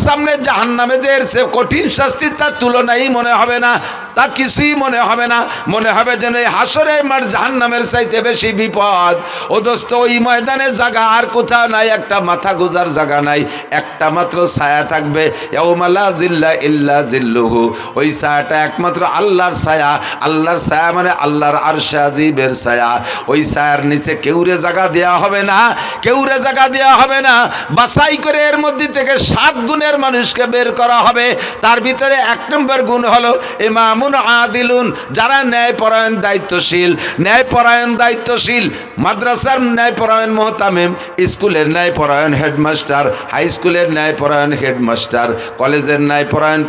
সামনে জাহান্নামে যে এর সে কঠিন শাস্তি তার তুলনাই মনে হবে না, তা কিছুই মনে হবে না। মনে হবে যেন এই হাসরের মাঠ জাহান্নামের চাইতে বেশি বিপদ। ও দোস্ত, ওই ময়দানের জায়গা আর কোথাও নাই, একটা মাথা গোজার জায়গা নাই, একটা মাত্র ছায়া থাকবে। ইয়াউমা লা জিল্লা ইল্লা জিল্লুহু, ওই ছায়াটা একমাত্র আল্লাহর ছায়া। আল্লাহর ছায়া মানে আল্লাহর আরশে আজিমের ছায়া। ওই ছায়ার নিচে কেউরে জায়গা দেওয়া হবে না, কেউরে জায়গা দেওয়া হবে না। বাছাই করে এর মধ্যে থেকে 7 গুণের মানুষকে বের করা হবে। তার ভিতরে 1 নম্বর গুণ হলো ইমামুন আদিলুন, যারা ন্যায়পরায়ণ দায়িত্বশীল। ন্যায়পরায়ণ দায়িত্বশীল, মাদ্রাসার ন্যায়পরায়ণ মুহতামিম, স্কুলের ন্যায়পরায়ণ হেডমাস্টার, হাই স্কুলের ন্যায়পরায়ণ হেডমাস্টার, কলেজের ন্যায়পরায়ণ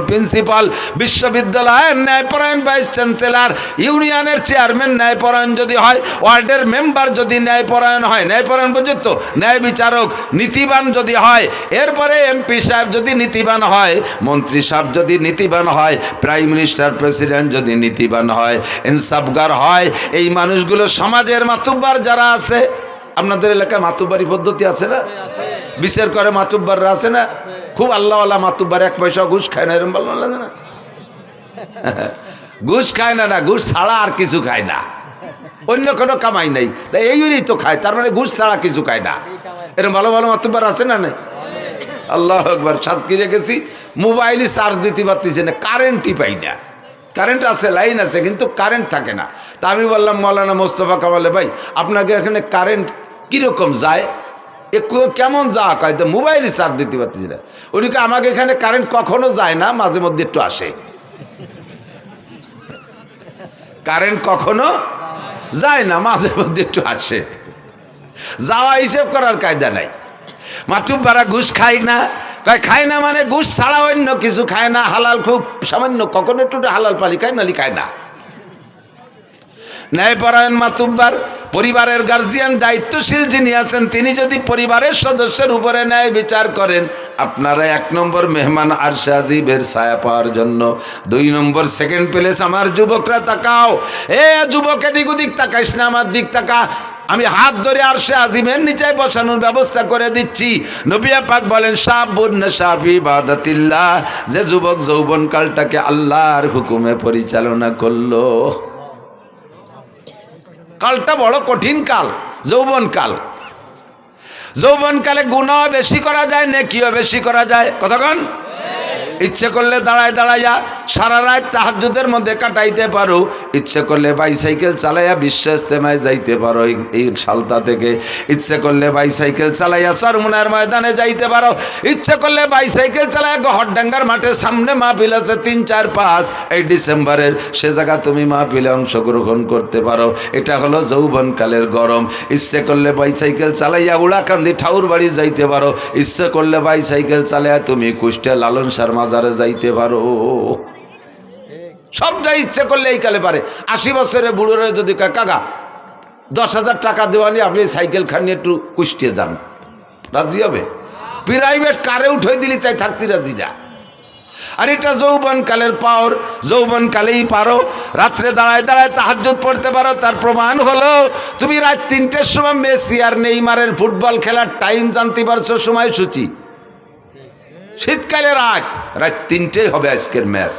প্রিন্সিপাল, বিশ্ববিদ্যালয়ের ন্যায়পরায়ণ ভাইস চ্যান্সেলর, ইউনিয়নের চেয়ারম্যান ন্যায়পরায়ণ যদি হয়, ওয়ার্ডের মেম্বার যদি ন্যায়পরায়ণ হয়, ন্যায়পরায়ণ পর্যন্ত ন্যায় বিচারক নীতিবান যদি হয়, এরপরে এমপি সাহেব যদি নীতিবান হয়, মন্ত্রী সাহেব যদি নীতিবান হয়, প্রাইম মিনিস্টার প্রেসিডেন্ট যদি নীতিবান হয়, ইনসাফগার হয়, এই মানুষগুলো সমাজের মাতুব্বার যারা আছে। আপনাদের এলাকায় মাতুব্বারি পদ্ধতি আছে না? বিচার করে মাতুব্বাররা আছে না? খুব আল্লাহওয়ালা মাতুব্বার, 1 পয়সা ঘুষ খায় না, এরকম ভালো লাগে না? ঘুষ খায় না, না ঘুষ ছাড়া আর কিছু খায় না, অন্য কোনো কামাই নেই, এইগুলি তো খায়, তার মানে ঘুষ ছাড়া কিছু খায় না। এরকম ভালো ভালো মাতুব্বার আছে না? নেই? আল্লাহ একবার সাতক্ষীরে গেছি, মোবাইলে চার্জ দিতে পারতেছে না, কারেন্টই পাই না। কারেন্ট আছে, লাইন আছে, কিন্তু কারেন্ট থাকে না। তা আমি বললাম মৌলানা মোস্তফা কামালে ভাই, আপনাকে এখানে কারেন্ট কীরকম যায়, কেমন যা কয়, তো মোবাইলে চার্জ দিতে পারতেছি না। উনিকে আমাকে এখানে কারেন্ট কখনো যায় না, মাঝে মধ্যে একটু আসে। কারেন্ট কখনো যায় না, মাঝে মধ্যে একটু আসে। যাওয়া হিসেব করার কায়দা নাই। মাতুব্বারা ঘুষ খায় না, খায় না মানে ঘুষ ছাড়া অন্য কিছু খায় না, হালাল খুব সামান্য, কখনো একটু হালাল পালি খায়, নালি খায় না। ন্যায়পরায়ণ মাতুব্বার, পরিবারের গার্জিয়ান দায়িত্বশীল যিনি আছেন, তিনি যদি পরিবারের সদস্যের উপরে ন্যায় বিচার করেন, আপনারা 1 নম্বর মেহমান আরশে আজিমের ছায়া পাওয়ার জন্য। 2 নম্বর সেকেন্ড প্লেস। আমার যুবকরা তাকাও, এ যুবক এদিক ওদিক তাকাইস না, আমার দিক তাকা। আমি হাত ধরে আরশে আজিমের নিচে বসানোর ব্যবস্থা করে দিচ্ছি। নবী পাক বলেন, শাবুন নাশা ফি ইবাদাতিল্লাহ, যে যুবক যৌবনকালটাকে আল্লাহর হুকুমে পরিচালনা করলো। কালটা বড় কঠিন কাল, যৌবনকাল। যৌবনকালে গুনাহ বেশি করা যায়, নেকিও বেশি করা যায়। কতক্ষণ ইচ্ছে করলে দাঁড়ায় দাঁড়াইয়া সারা রাত তাহাজ্জুদের মধ্যে কাটাইতে পারো, ইচ্ছে করলে বাইসাইকেল চালাইয়া বিশ্ব ইজতেমায় যাইতে পারো এই সালতা থেকে, ইচ্ছে করলে বাইসাইকেল চালাইয়া চরমুনার ময়দানে যাইতে পারো, ইচ্ছে করলে বাইসাইকেল চালাইয়া গহরডাঙ্গার মাঠের সামনে মাহফিল আছে 3, 4, 5 এই ডিসেম্বরের, সে জায়গা তুমি মাহফিলে অংশগ্রহণ করতে পারো। এটা হলো যৌবনকালের গরম। ইচ্ছে করলে বাইসাইকেল চালাইয়া উড়াকান্দি ঠাউর বাড়ি যাইতে পারো, ইচ্ছে করলে বাইসাইকেল চালাইয়া তুমি কুষ্টিয়া লালন শাহ মাজারে যাইতে পারো। সবটাই ইচ্ছে করলে এই কালে পারে। 80 বছরে বুড়োরে যদি কাকা 10,000 টাকা দেওয়া নিয়ে আপনি সাইকেল খান নিয়ে একটু কুষ্টিয়ে যান, রাজি হবে? প্রাইভেট কারে উঠে দিলি তাই থাকতে রাজি না। আর এটা যৌবনকালের পাওয়ার, যৌবনকালেই পারো রাত্রে দাঁড়ায় দাঁড়ায় তাহাজ্জুদ পড়তে পারো। তার প্রমাণ হলো তুমি রাত 3টের সময় মেসি আর নেইমারের ফুটবল খেলার টাইম জানতে পারছো, সময়সূচি। শীতকালে রাত 3টেই হবে আজকের ম্যাচ।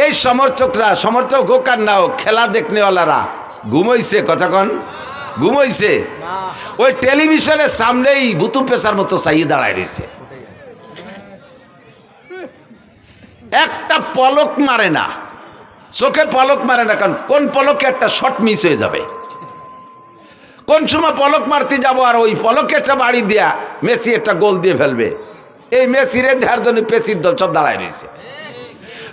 এই সমর্থকরা, সমর্থক হোক আর না হোক, খেলা দেখনেওয়ালারা ঘুমাইছে। কতক্ষণ ঘুমাইছে? ওই টেলিভিশনের সামনেই ভুতু পেশার মতো চাইয়ে দাঁড়ায় রয়েছে, একটা পলক মারে না, চোখে পলক মারে না। কারণ কোন পলকে একটা শট মিস হয়ে যাবে, কোন সময় পলক মারতে যাবো আর ওই পলকে একটা বাড়ি দেয়া মেসি একটা গোল দিয়ে ফেলবে। এই মেসিরে দেওয়ার জন্য পেসির দল সব দাঁড়ায় রয়েছে।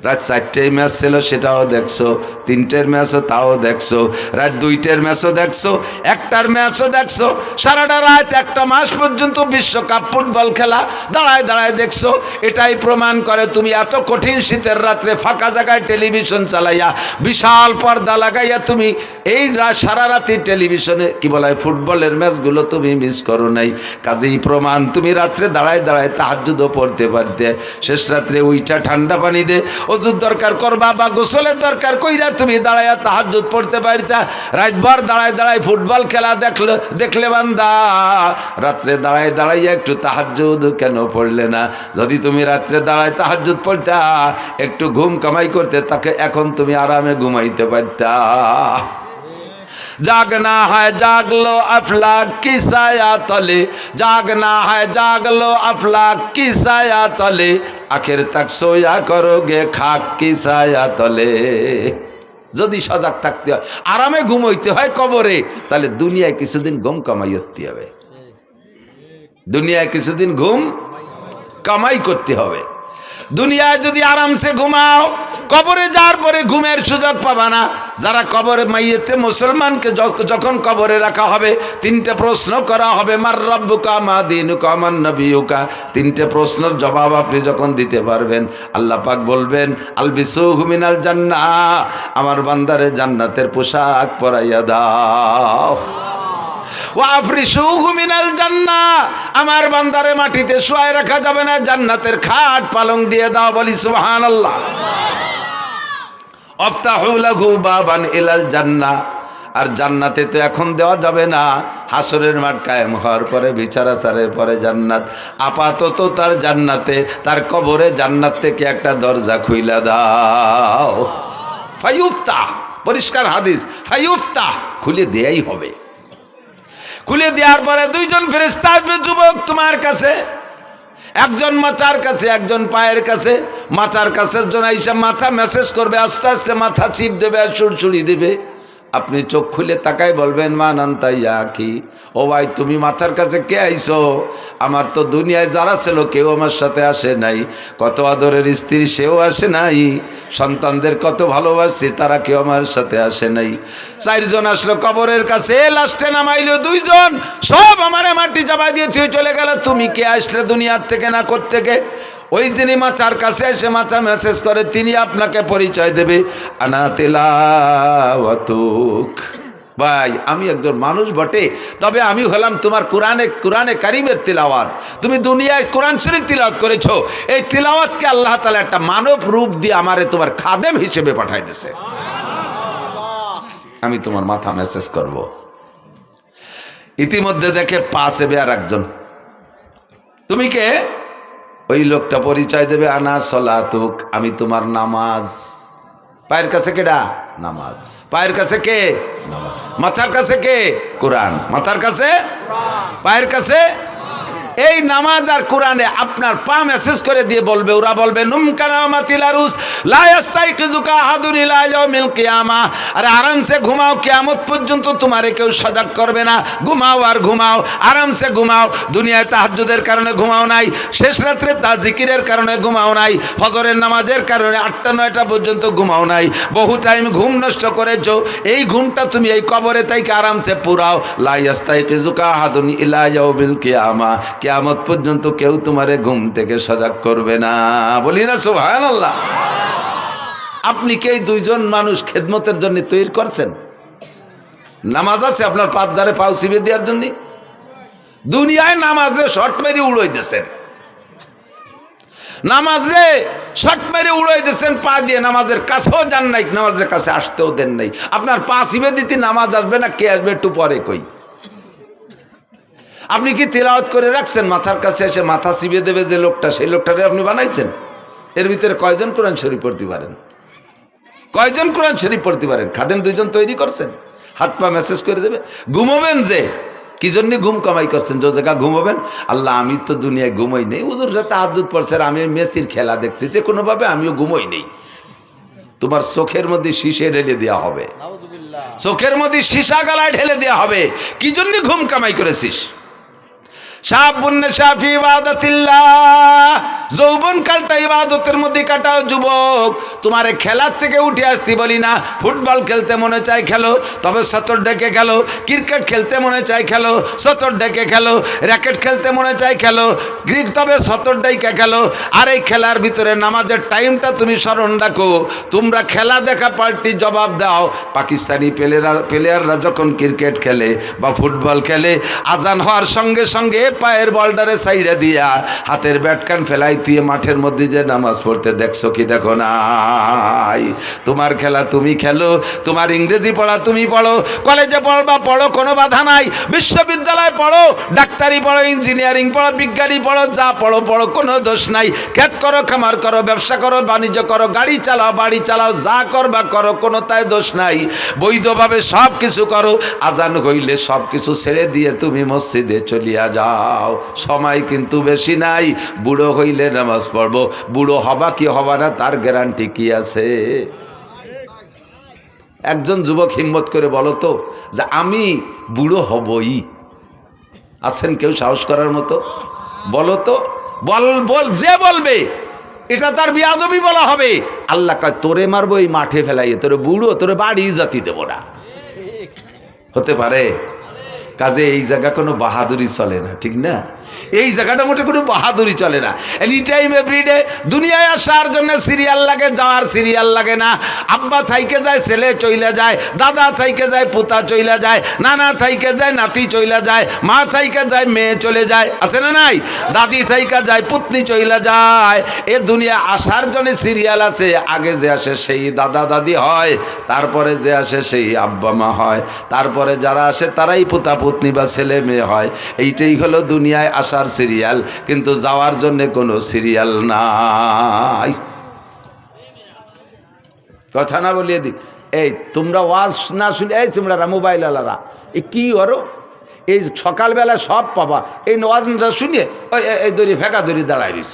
রাত 4টের ম্যাচ ছিল, সেটাও দেখছো, 3টের ম্যাচও তাও দেখছো, রাত 2টের ম্যাচও দেখছো, 1টার ম্যাচও দেখছো। সারাটা রাত 1টা মাস পর্যন্ত বিশ্বকাপ ফুটবল খেলা দাঁড়ায় দাঁড়ায় দেখছো। এটাই প্রমাণ করে তুমি এত কঠিন শীতের রাত্রে ফাঁকা জায়গায় টেলিভিশন চালাইয়া বিশাল পর্দা লাগাইয়া তুমি এই সারা রাতি টেলিভিশনে কি বলা হয় ফুটবলের ম্যাচগুলো তুমি মিস করো নাই। কাজেই প্রমাণ তুমি রাত্রে দাঁড়ায় দাঁড়ায় তাহাজ্জুদও পড়তে পারতে। শেষ রাত্রে উইটা ঠান্ডা পানি দে ওযুর দরকার করবা বা গোসলের দরকার কইরা তুমি দাঁড়াইয়া তাহাজ্জুদ পড়তে পারিতা। রাতভর দাঁড়ায় দাঁড়ায় ফুটবল খেলা দেখলে বান্দা, রাত্রে দাঁড়ায় দাঁড়াইয়া একটু তাহাজ্জুদ কেন পড়লে না? যদি তুমি রাত্রে দাঁড়ায় তাহাজ্জুদ পড়তা, একটু ঘুম কামাই করতে, তাকে এখন তুমি আরামে ঘুমাইতে পারতা। जागना है जाग लो अफलाक की साया तले, जागना है जाग लो अफलाक की साया तले, आखिर तक सोया करोगे खाक की साया तले। যদি সজাগ থাকতে হয়, আরামে ঘুমাইতে হয় কবরে, তাহলে দুনিয়ায় কিছুদিন ঘুম কামাই করতে হবে। দুনিয়ায় কিছুদিন ঘুম কামাই করতে হবে। দুনিয়ায় যদি আরামসে ঘুমাও, কবরে যাওয়ার পরে ঘুমের সুযোগ পাবা না। যারা কবরে মাইয়েতে মুসলমানকে যখন কবরে রাখা হবে, তিনটে প্রশ্ন করা হবে, মার রব্বুকা মা দীনুকা মান নবিয়ুকা। তিনটে প্রশ্নের জবাব আপনি যখন দিতে পারবেন, আল্লাহ পাক বলবেন আলবিসুহু মিনাল জান্নাহ, আমার বান্দারে জান্নাতের পোশাক পরাইয়া দাও। ওয়াফরিশুহু মিনাল জান্নাহ, আমার বান্দারে মাটিতে শুয়ায় রাখা যাবে না, জান্নাতের খাট পালং দিয়ে দাও। বলি সুবহানাল্লাহ। আফতাহু লাহু বাবান ইলাল জান্নাহ, আর জান্নাতে তো এখন দেওয়া যাবে না, হাসরের মাঠ কায়েম হওয়ার পরে, বিচারাচারের পরে জান্নাত। আপাতত তার জান্নাতে, তার কবরে জান্নাত থেকে একটা দরজা খুইলা দাও। ফায়ুফতাহ, পরিষ্কার হাদিস, ফায়ুফতাহ, খুলে দেয়াই হবে। খুলে দেওয়ার পরে দুইজন ফেরেশতা আসবে, যুবক তোমার কাছে, একজন মাথার কাছে, একজন পায়ের কাছে। মাথার কাছের জন্য আইসা মাথা মেসেজ করবে, আস্তে আস্তে মাথা চিপ দেবে আর সুড়সুড়ি দেবে। আপনি চোখ খুলে তাকাই বলবেন মান আনতা ইয়া কি, ও ভাই তুমি মাথার কাছে কে আইছো? আমার তো দুনিয়ায় যারা ছিল কেউ আমার সাথে আসে নাই, কত আদরের স্ত্রী সেও আসে নাই, সন্তানদের কত ভালোবাসি তারা কেউ আমার সাথে আসে নাই। চারজন আসলো কবরের কাছে, লাস্টে নামাইলো দুইজন, সব আমারে মাটি চাপা দিয়ে তুই চলে গেল। তুমি কে আসলে দুনিয়ার থেকে না কোত্থেকে? ওই যিনি মাথার কাছে এসে মাথা মেসেজ করে, তিনি আপনাকে পরিচয় দেবে, আনা তিলাওয়াতুক। ভাই আমি একজন মানুষ বটে, তবে আমি হলাম তোমার কোরআনে কারিমের তিলাওয়াত। তুমি দুনিয়ায় কোরআন শরীফ তিলাওয়াত করেছো, এই তিলাওয়াতকে আল্লাহ তাআলা একটা মানব রূপ দিয়ে আমারে তোমার খাদেম হিসেবে পাঠাই দিয়েছে। আমি তোমার মাথা মেসেজ করব। ইতিমধ্যে দেখে পাশে আর একজন, তুমি কে? ওই লোকটা পরিচয় দেবে, আনা সলাতুক, আমি তোমার নামাজ। পায়ের কাছে কেডা? নামাজ। পায়ের কাছে কে? নামাজ। মাথার কাছে কে? কোরআন। মাথার কাছে? পায়ের কাছে? এই নামাজ আর কোরআনে আপনার পা মেসেজ করে দিয়ে বলবে, ওরা বলবে নুমকানামাতিলারুস লা ইয়াস্তাইকিজুকা আহাদুন ইলা ইয়াউমিল কিয়ামা। আরে আরামসে ঘুমাও, কিয়ামত পর্যন্ত তোমারে কেউ সজাগ করবে না। ঘুমাও আর ঘুমাও, আরামসে ঘুমাও। দুনিয়ায় তাহাজ্জুদের কারণে ঘুমাও নাই, শেষ রাত্রে জিকিরের কারণে ঘুমাও নাই, ফজরের নামাজের কারণে 8টা-9টা পর্যন্ত ঘুমাও নাই, বহু টাইম ঘুম নষ্ট করেছো। এই ঘুমটা তুমি এই কবরে থেকে আরামসে পুরাও। লা ইয়াস্তাইকিজুকা আহাদুন ইলা ইয়াউমিল কিয়ামা, কিয়ামত পর্যন্ত কেউ তোমারে ঘুম থেকে সজাগ করবে না। বলি না সুবহানাল্লাহ। আপনি কি এই দুইজন মানুষ খেদমতের জন্য তৈরি করছেন? নামাজ আছে আপনার পাত ধারে পাও চিবে দেওয়ার জন্য? দুনিয়ায় নামাজে শর্ট মেরে উড়াই দিয়েছেন, নামাজে শর্ট মেরে উড়াই দিয়েছেন পা দিয়ে, নামাজের কাছেও যান নাই, নামাজের কাছে আসতেও দেন নাই। আপনার পা চিবে দিতে নামাজ আসবে না, কে আসবে একটু পরে কই। আপনি কি তিলাওয়াত করে রাখছেন? মাথার কাছে এসে মাথা চিবিয়ে দেবে যে লোকটা, সেই লোকটারে আপনি বানাইছেন? এর ভিতরে কয়জন কোরআন শরীফ পড়তে পারেন? কয়জন কোরআন শরীফ পড়তে পারেন? খাদেম দুইজন তৈরি করছেন, হাত পা মেসেজ করে দেবে। ঘুমাবেন যে, কি জন্য ঘুম কামাই করছেন? যে জায়গা ঘুমাবেন, আল্লাহ আমি তো দুনিয়ায় ঘুমাই নেই, ওদের সাথে তাহাজ্জুদ পড়ছে, আমি মেসির খেলা দেখছি, যে কোনোভাবে আমিও ঘুমাই নেই। তোমার চোখের মধ্যে শীশে ঢেলে দেওয়া হবে, চোখের মধ্যে সীসা গালায় ঢেলে দেওয়া হবে। কি জন্য ঘুম কামাই করেছিস? যৌবন কালটা ইবাদতের মধ্যে কাটাও যুবক। তোমারে খেলার থেকে উঠে আসতে বলি না। ফুটবল খেলতে মনে চাই খেলো, তবে সতর ডেকে খেলো। ক্রিকেট খেলতে মনে চাই খেলো, সতর ডেকে খেলো। র্যাকেট খেলতে মনে চাই খেলো, গ্রিক তবে সতর ডেকে খেলো। আর এই খেলার ভিতরে নামাজের টাইমটা তুমি স্মরণ রাখো। তোমরা খেলা দেখা পাল্টি জবাব দাও। পাকিস্তানি প্লেয়াররা যখন ক্রিকেট খেলে বা ফুটবল খেলে, আজান হওয়ার সঙ্গে সঙ্গে পায়ের বলটারে সাইডে দিয়া হাতের ব্যাটকান ফেলাইতে গুতিয়ে মাঠের মধ্যে যে নামাজ পড়তে দেখছো কি দেখো নাই? তোমার খেলা তুমি খেলো, তোমার ইংরেজি পড়া তুমি পড়ো, কলেজে পড়বা পড়ো, কোনো বাধা নাই। বিশ্ববিদ্যালয়ে পড়ো, ডাক্তারি পড়ো, ইঞ্জিনিয়ারিং পড়ো, বিজ্ঞানী পড়ো, যা পড়ো পড়ো, কোনো দোষ নাই। ক্ষেত করো, খামার করো, ব্যবসা করো, বাণিজ্য করো, গাড়ি চালাও, বাড়ি চালাও, যা করবা করো, কোনো তাই দোষ নাই। বৈধভাবে সব কিছু করো। আজান হইলে সব কিছু ছেড়ে দিয়ে তুমি মসজিদে চলিয়া যাও। সময় কিন্তু বেশি নাই। বুড়ো হইলে নামাজ পড়বো, বুড়ো হবা কি হবা না তার গ্যারান্টি কি আছে? একজন যুবক হিম্মত করে বলো তো যে আমি বুড়ো হবই। আছেন কেউ সাহস করার মতো? বলো তো, বল যে বলবে এটা তার বিয়াদবি বলা হবে। আল্লাহ কয় তোরে মারবো এই মাঠে ফেলাইয়ে, তোরে বুড়ো, তোরে বাড়ি জাতি দেবো না। হতে পারে? কাজে এই জায়গা কোনো বাহাদুরি চলে না, ঠিক না? এই জায়গাটা মোটে কোনো বাহাদুরি চলে না। এনি টাইম এভরিডে দুনিয়ায় আসার জন্য সিরিয়াল লাগে, যাওয়ার সিরিয়াল লাগে না। আব্বা থাইকে যায় ছেলে চইলা যায়, দাদা থাইকে যায় পুতা চইলা যায়, নানা থাইকে যায় নাতি চইলা যায়, মা থাইকে যায় মেয়ে চলে যায়, আছে না নাই? দাদি থাইকে যায় পুতনি চইলা যায়। এ দুনিয়া আসার জন্য সিরিয়াল আছে। আগে যে আসে সেই দাদা দাদি হয়, তারপরে যে আসে সেই আব্বা মা হয়, তারপরে যারা আসে তারাই পুতা পুতনি বা ছেলে মেয়ে হয়। এইটাই হলো দুনিয়ায় আসার সিরিয়াল, কিন্তু যাওয়ার জন্য কোনো সিরিয়াল নাই। কথা না বলিয়ে দি, এই তোমরা ওয়াজ না শুনে, এই তোমরা মোবাইল আলারা এ কি করো? এই সকালবেলা সব পাবা, এই ওয়াজ না শুনিয়ে এই দড়ি ফেঁকা দড়ি দাঁড়ায় রইছ।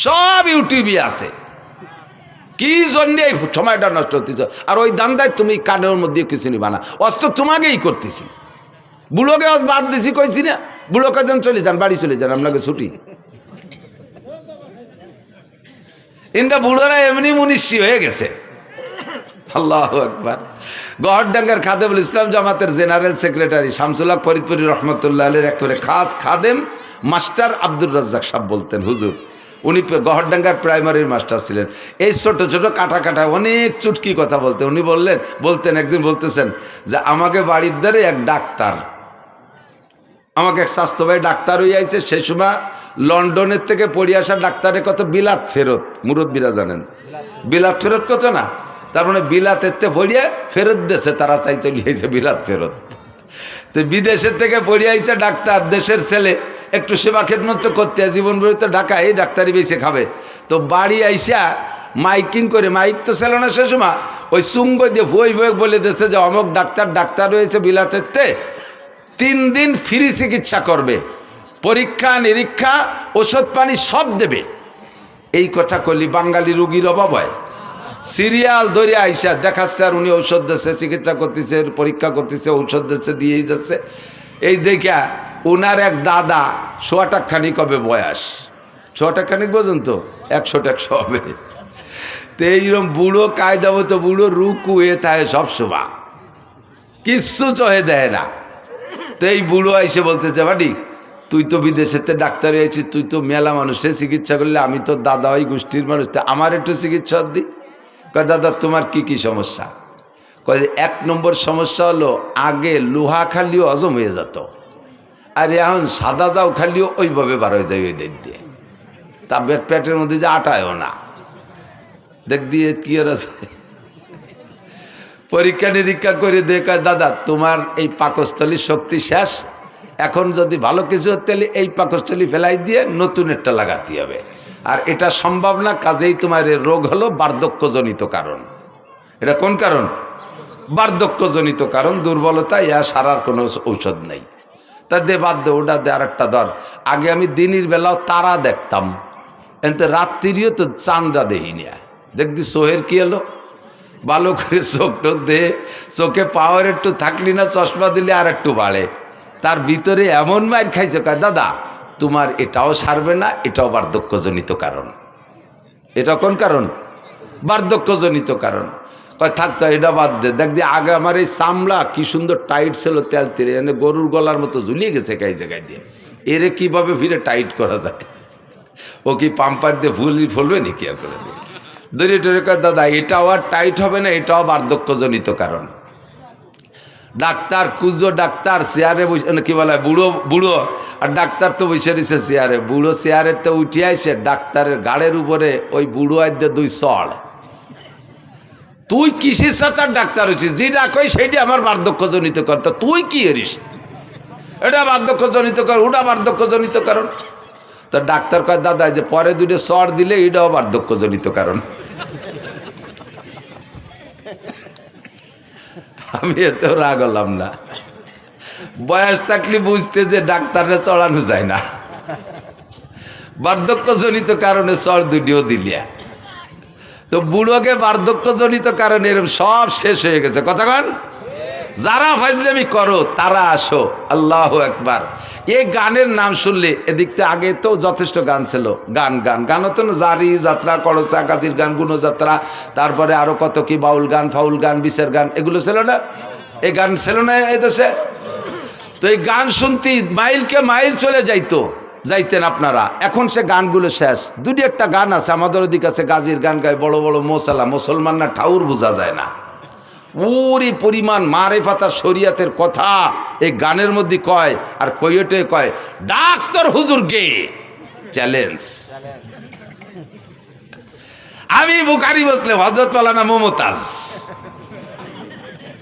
সব ইউটিউবে আছে। কি জন্যে এই সময়টা নষ্ট হতেছ? আর ওই দান্দায় তুমি কানের মধ্যে কিছু নিবা না, অস্ত্র তোমাকেই করতেছি। বুড়োকে আজ বাদ দিছি কইছি না, বুড়োকে যেন চলে যান, বাড়ি চলে যান, আপনাকে ছুটি। ইনটা বুড়োরা এমনি মুনিশি হয়ে গেছে। আল্লাহু আকবার। গহরডাঙ্গার খাদেমুল ইসলাম জামাতের জেনারেল সেক্রেটারি শামসুল হক ফরিদপুরি রহমতুল্লাহ আলাইহির একেবারে খাস খাদেম মাস্টার আব্দুর রাজ্জাক সাহেব বলতেন, হুজুর উনি গহরডাঙ্গার প্রাইমারির মাস্টার ছিলেন। এই ছোট ছোট কাটা কাটা অনেক চুটকি কথা বলতেন। উনি বলতেন একদিন বলতেছেন যে আমাকে বাড়ির দ্বারে এক ডাক্তার, আমাকে এক স্বাস্থ্য ভাই ডাক্তার হয়ে আইছে। সেই সময় লন্ডনের থেকে পড়ে আসা ডাক্তারের কত বিলাত ফেরত, মুরব্বীরা জানেন বিলাত ফেরত কত না? তার মানে বিলাতের থেকে পড়িয়ে ফেরত দেশে তারা চাই চলে আইছে বিলাত ফেরত। তো বিদেশের থেকে পড়ে আইছে ডাক্তার, দেশের ছেলে, একটু সেবা খেদমত করতে জীবন তো ঢাকায় এই ডাক্তারি বেশি খাবে। তো বাড়ি আইসা মাইকিং করে, মাইক তো ছিল না সে সময়, ওই সুঙ্গ দিয়ে বই বই বলে দিয়েছে যে অমুক ডাক্তার রয়েছে বিলাতের, 3 দিন ফ্রি চিকিৎসা করবে, পরীক্ষা নিরীক্ষা ওষুধ পানি সব দেবে। এই কথা করলি বাঙালি রুগীর অভাব হয়? সিরিয়াল ধরে আইসা দেখাচ্ছে আর উনি ঔষধ দিচ্ছে, চিকিৎসা করতেছে, পরীক্ষা করতেছে, ঔষধ দিচ্ছে, দিয়েই যাচ্ছে। এই দেখা ওনার এক দাদা 100 টাকা খানিক হবে বয়স, 100 টাকা খানিক পর্যন্ত 100 টাকা হবে। তো এইরকম বুড়ো কায়দা মতো বুড়ো রুকু এ থাকে সবসময়, কিচ্ছু চহে দেয় না। তো এই বুড়ো আইসে বলতেছে বাড়ি তুই তো বিদেশেতে ডাক্তার হয়েছিস, তুই তো মেলা মানুষের চিকিৎসা করলে, আমি তো দাদা ওই গোষ্ঠীর মানুষ, তো আমার একটু চিকিৎসা দিই। কয় দাদা তোমার কি কি সমস্যা? কয় 1 নম্বর সমস্যা হলো আগে লোহা খালিও হজম হয়ে যেত, আর এখন সাদা যাও খালিও ওইভাবে বার হয়ে যায় ওই দিক দিয়ে, তা পেটের মধ্যে যে আটায়ও না, দেখ দিয়ে কি আর আছে। পরীক্ষা নিরীক্ষা করে দেখা দাদা তোমার এই পাকস্থলীর শক্তি শেষ, এখন যদি ভালো কিছু হতে এই পাকস্থলী ফেলাই দিয়ে নতুন একটা লাগাতে হবে, আর এটা সম্ভব না, কাজেই তোমার এই রোগ হলো বার্ধক্যজনিত কারণ। এটা কোন কারণ? বার্ধক্যজনিত কারণ, দুর্বলতা, ইয়া সারার কোনো ঔষধ নেই। তা দে বাদ দে, ওটা দে, আর একটা ধর। আগে আমি দিনের বেলাও তারা দেখতাম, এতে রাত্রিও তো চাঁদরা দেখি নিয়ে দেখদি সোহের কি এলো, ভালো করে চোখ টোক দে, চোখে পাওয়ার একটু থাকলি না, চশমা দিলে আর একটু বাড়ে। তার ভিতরে এমন মাইর খাইছে, কয় দাদা তোমার এটাও সারবে না, এটাও বার্ধক্যজনিত কারণ। এটা কোন কারণ? বার্ধক্যজনিত কারণ। কয় থাকতো এটা বাদ দে, দেখ দিয়ে আগে আমার এই চামড়া কি সুন্দর টাইট ছিল, তেল তেলে এনে গরুর গলার মতো ঝুলিয়ে গেছে কাই জায়গায় দিয়ে, এরে কিভাবে ফিরে টাইট করা যায়? ও কি পাম্পার দিয়ে ফুলবে নাকি আর করে দিয়ে দড়ি টড়ি? কয় দাদা এটাও আর টাইট হবে না, এটাও বার্ধক্যজনিত কারণ। ডাক্তার কুজো ডাক্তার চেয়ারে বসে, কি বলে বুড়ো বুড়ো, আর ডাক্তার তো বসে রয়েছে চেয়ারে। বুড়ো চেয়ারে তো উঠে আসে ডাক্তারের গাড়ের উপরে ওই বুড়ো আইতে 2 চড়। তুই কিসের সাথে ডাক্তার হয়েছিস? যেটা কই সেইটা আমার বার্ধক্যজনিত কর। তো তুই কি এরিস? এটা বার্ধক্যজনিত কর, ওটা বার্ধক্যজনিত কারণ। তো ডাক্তার কয় দাদা যে পরে 2 চড় দিলে এটাও বার্ধক্যজনিত কারণ। আমি এতেও রাগ হলাম না। বয়স থাকলে বুঝতে যে ডাক্তারে চড়ানো যায় না, বার্ধক্যজনিত কারণে চড় 2টিও দিলিয়া। তো বুড়োকে বার্ধক্যজনিত কারণে এরকম সব শেষ হয়ে গেছে। কতক্ষণ যারা ফাজলামি করো তারা আসো, আল্লাহু আকবার। এই গানের নাম শুনলে এদিকটা আগে তো যথেষ্ট গান ছিল, গান গান গান হতো না, জারি যাত্রা, করসা কাজির গান, গুণযাত্রা, তারপরে আরো কত কি বাউল গান, ফাউল গান, বিচার গান, এগুলো ছিল না? এই গান ছিল না এই দেশে? তো এই গান শুনতে মাইলকে মাইল চলে যাইতেন আপনারা। এখন সে গানগুলো শেষ। 2-1টা গান আছে আমাদের ওদিকে আছে, গাজির গান গায় বড় বড় মোসালা, মুসলমান না ঠাউর বোঝা যায় না। ওরই পরিমাণ মারেফাত আর শরিয়াতের কথা এই গানের মধ্যে কয়, আর কইটে কয় ডাক্তার হুজুর গে চ্যালেঞ্জ। আমি বুখারী মুসলিম, হযরত মাওলানা মমতাজ,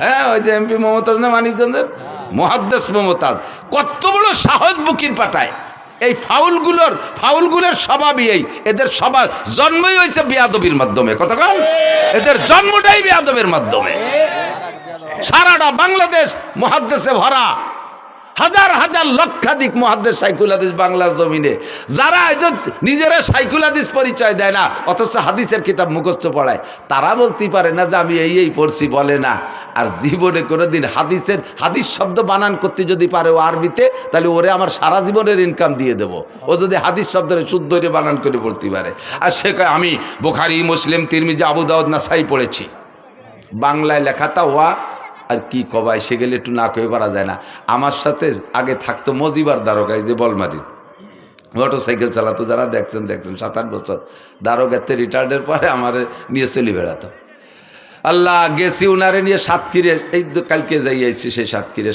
হ্যাঁ ওই যে এমপি মমতাজ না মানিকগঞ্জের, মুহাদ্দিস মমতাজ, কত বড় সাহস বুকির পাঠায়। এই ফাউলগুলোর স্বভাবই এই, এদের স্বভাব জন্মই হয়েছে বেয়াদবির মাধ্যমে। কতক্ষণ এদের জন্মটাই বেয়াদবের মাধ্যমে। সারাটা বাংলাদেশ মুহাদ্দিসে ভরা, হাজার হাজার লক্ষাধিক মুহাদ্দিস শাইখুল হাদিস বাংলার জমিনে, যারা নিজেরা শাইখুল হাদিস পরিচয় দেয় না অথচ হাদিসের কিতাব মুখস্থ পড়ায়, তারা বলতেই পারে না যে আমি এই পড়ছি, বলে না। আর জীবনে কোনোদিন হাদিস শব্দ বানান করতে যদি পারে ও আরবিতে, তাহলে ওরে আমার সারা জীবনের ইনকাম দিয়ে দেব। ও যদি হাদিস শব্দের শুদ্ধ করে বানান করে পড়তে পারে। আর সে কয় আমি বুখারী, মুসলিম, তিরমিজি, আবু দাউদ, নাসাই পড়েছি। বাংলায় লেখাটা হওয়া আর কি কবাই, সে গেলে একটু না কয়ে পারা যায় না। আমার সাথে আগে থাকতো মজিবার দারোগায়, যে বলমারি মোটর সাইকেল চালাতো, যারা দেখছেন 7-8 বছর দারোগাতে রিটায়ার্ডের পরে আমার নিয়ে চলে বেড়াতো। আল্লাহ গেছি উনারে নিয়ে সাতক্ষীরে, এই কালকে যাই আইছি সেই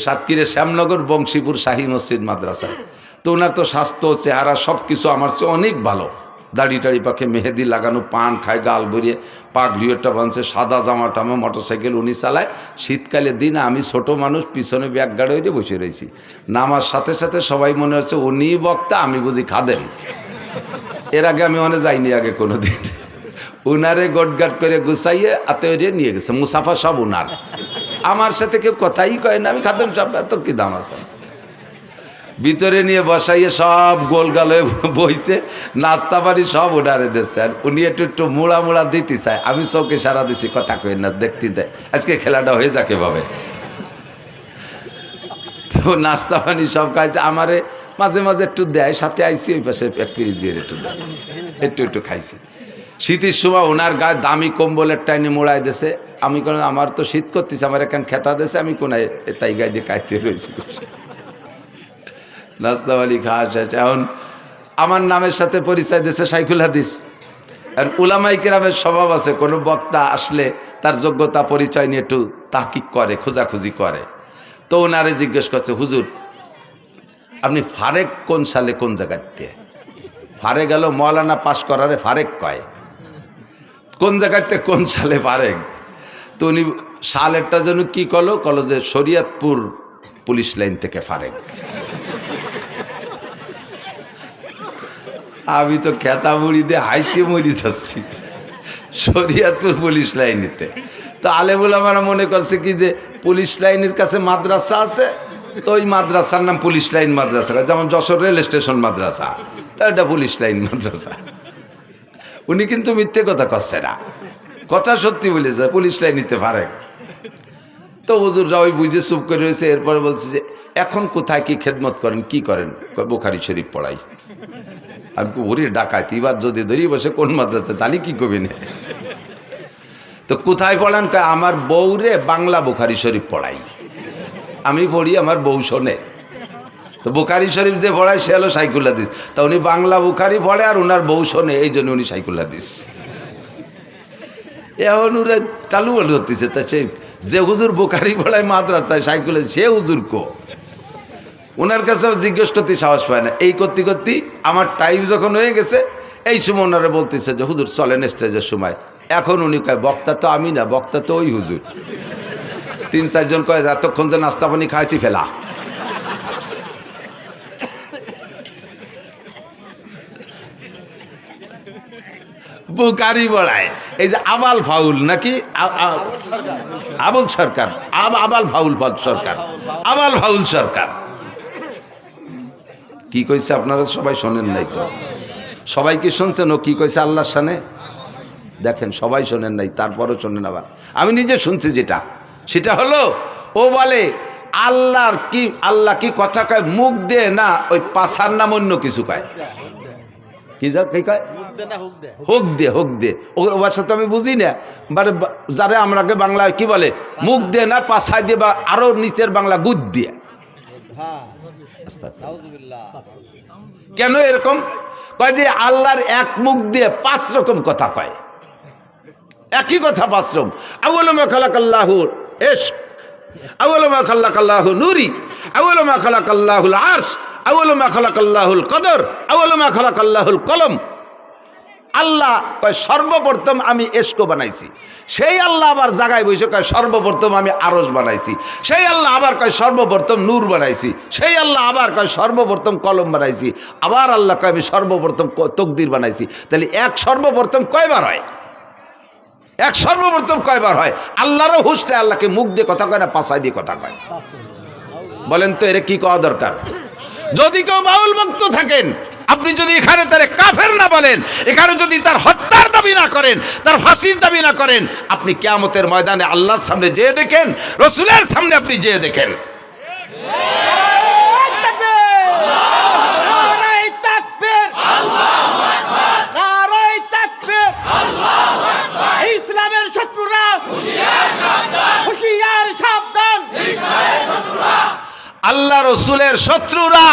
সাতক্ষীরে শ্যামনগর বংশীপুর শাহী মসজিদ মাদ্রাসা। তো ওনার তো স্বাস্থ্য, চেহারা সব কিছু আমার চেয়ে অনেক ভালো। দাড়ি টাড়ি পাখে মেহেদি লাগানো, পান খায়, গাল ভরিয়ে, পাগড়িওটা বাঁধছে, সাদা জামা টামা, মোটরসাইকেল উনি চালায়। শীতকালের দিন আমি ছোট মানুষ, পিছনে ব্যাগ গাড়ি হয়ে বসে রয়েছি। নামার সাথে সাথে সবাই মনে হচ্ছে উনি বক্তা, আমি বুঝি খাদেম। এর আগে আমি অনেক যাইনি আগে কোনো দিন। উনারে গোটগাট করে গুছাইয়ে আত্মীয় নিয়ে গেছে, মুসাফা সব উনার। আমার সাথে কেউ কথাই কয় না, আমি খাদেম সব, এত কি দাম আছে। ভিতরে নিয়ে বসাইয়ে সব গোলগালে বইছে, নাস্তা পানি সব উনারে দিচ্ছে। আর উনি একটু মুড়া দিতে চায়, আমি চৌকে সারা দিছি, কথা কই না, দেখতে দেয় আজকে খেলাটা হয়ে যাকে ভাবে। তো নাস্তা পানি সব খাইছে, আমারে মাঝে মাঝে একটু দেয়, সাথে আইসি ওই পাশে এক পিরিজিয়ে একটু খাইছি। শীতের সময় ওনার গায়ে দামি কম্বলের টাইনে মোড়াই দিয়েছে। আমি কোনো, আমার তো শীত করতেছে, আমার এখানে খেতা দিয়েছে, আমি কোনায় তাই গায়ে দিয়ে কাইতে রয়েছি। নাস্তাওয়ালি খাওয়া শেষ। এখন আমার নামের সাথে পরিচয় দিয়েছে শাইখুল হাদিস। আর উলামায়ে কেরামের স্বভাব আছে, কোনো বক্তা আসলে তার যোগ্যতা পরিচয় নিয়ে একটু তাহকিক করে, খোঁজাখুঁজি করে। তো ওনারে জিজ্ঞেস করছে, হুজুর আপনি ফারেক কোন সালে কোন জায়গাতে? ফারেক গেল মৌলানা পাশ করারে ফারেক কয়, কোন জায়গাতে কোন সালে ফারেক? তো উনি সালেরটা যেন কি কলো যে শরীয়তপুর পুলিশ লাইন থেকে ফারেক। আমি তো খেতা মুড়ি দিয়ে হাইসে মরি যাচ্ছি, শরীয়তপুর পুলিশ লাইনেতে। তো আলেমুল আমরা মনে করছে কি যে পুলিশ লাইনের কাছে মাদ্রাসা আছে, তো ওই মাদ্রাসার নাম পুলিশ লাইন মাদ্রাসা, যেমন যশোর রেল স্টেশন মাদ্রাসা, তো এটা পুলিশ লাইন মাদ্রাসা। উনি কিন্তু মিথ্যে কথা করছে না, কথা সত্যি বলেছে, পুলিশ লাইন নিতে পারে। তো হুজুররা ওই বুঝে চুপ করে রয়েছে। এরপরে বলছে যে এখন কোথায় কি খেদমত করেন, কি করেন? বুখারী শরীফ পড়াই। আমি ওরে ডাকাত, এবার যদি ধরি বসে কোন মাদ্রাসা, তাহলে কি কবি না। তো কোথায় পড়ান? আমার বউরে বাংলা বুখারী শরীফ পড়াই, আমি পড়ি, আমার বউ শোনে। তো বুখারী শরীফ যে পড়ায় সে হলো শাইখুল হাদিস। তা উনি বাংলা বুখারী পড়ে আর ওনার বউ শোনে, এই জন্য উনি শাইখুল হাদিস। এখন ওরা চালু হতেছে। তা সেই যে হুজুর বোখারি পড়ায় মাদ্রাসায় সাইকেলে সে হুজুর কো, ওনার কাছে জিজ্ঞেস করতে সাহস পায় না। এই করতে করতে আমার টাইম যখন হয়ে গেছে, এই সময় ওনারা বলতেছে যে হুজুর চলেন স্টেজের সময়। এখন উনি কয় বক্তা তো আমি না, বক্তা তো ওই হুজুর। 3-4 জন কয় এতক্ষণ যে নাস্তা পানি খাইছি ফেলা। বুকারি বলায় এই যে আবাল ফাউল নাকি আবুল সরকার, আবাল ফাউল সরকার, আবাল ফাউল সরকার কি কইছে আপনারা সবাই শোনেন নাই তো? সবাই কি শুনছেন ও কি কইছে আল্লাহর শানে? দেখেন সবাই শোনেন নাই, তারপরও শোনেন। আবার আমি নিজে শুনছি যেটা, সেটা হলো ও বলে আল্লাহ কি কথা কয় মুখ দে না ওই পাছার নাম অন্য কিছু কয়। কি কয়? হোক দে, হোক দে। ওর সাথে আমি বুঝি না, মানে যারা আমরাকে বাংলায় কি বলে মুখ দে না পাছায় দিয়ে, বা আরো নিচের বাংলা গুদ দিয়ে। কেন এরকম কয়? যে আল্লাহর এক মুখ দিয়ে 5 রকম কথা কয়, একই কথা 5 রকম। আউয়ালু মা খালাকাল্লাহুল ইশক, আউয়ালু মা খালাকাল্লাহু নূরি, আউয়ালু মা খালাকাল্লাহুল আরশ, আউয়ালু মা খালাকাল্লাহুল কদর, আউয়ালু মা খালাকাল্লাহুল কলম। আল্লাহ কয় সর্বপ্রথম আমি ইশক বানাইছি। সেই আল্লাহ আবার জায়গায় বসে কয় সর্বপ্রথম আমি আরশ বানাইছি। সেই আল্লাহ আবার কয় সর্বপ্রথম নূর বানাইছি। সেই আল্লাহ আবার কয় সর্বপ্রথম কলম বানাইছি। আবার আল্লাহ কয় আমি সর্বপ্রথম তকদির বানাইছি। তাহলে এক সর্বপ্রথম কয়বার হয়? এক সর্বপ্রথম কয়বার হয়? আল্লাহরও হুঁশটা আল্লাহকে মুখ দিয়ে কথা কয় না পাছায় দিয়ে কথা কয়? বলেন তো এর কি কওয়া দরকার? যদি কেউ বাউল ভক্ত থাকেন, আপনি যদি এখানে তারে কাফের না বলেন, এখানে যদি তার হত্যার দাবি না করেন, তার ফাঁসির দাবি না করেন, আপনি কিয়ামতের ময়দানে আল্লাহর সামনে যেয়ে দেখেন, রসুলের সামনে আপনি যেয়ে দেখেন। ইসলামের শত্রুরা হুঁশিয়ার সাবধান, আল্লাহ রসুলের শত্রুরা,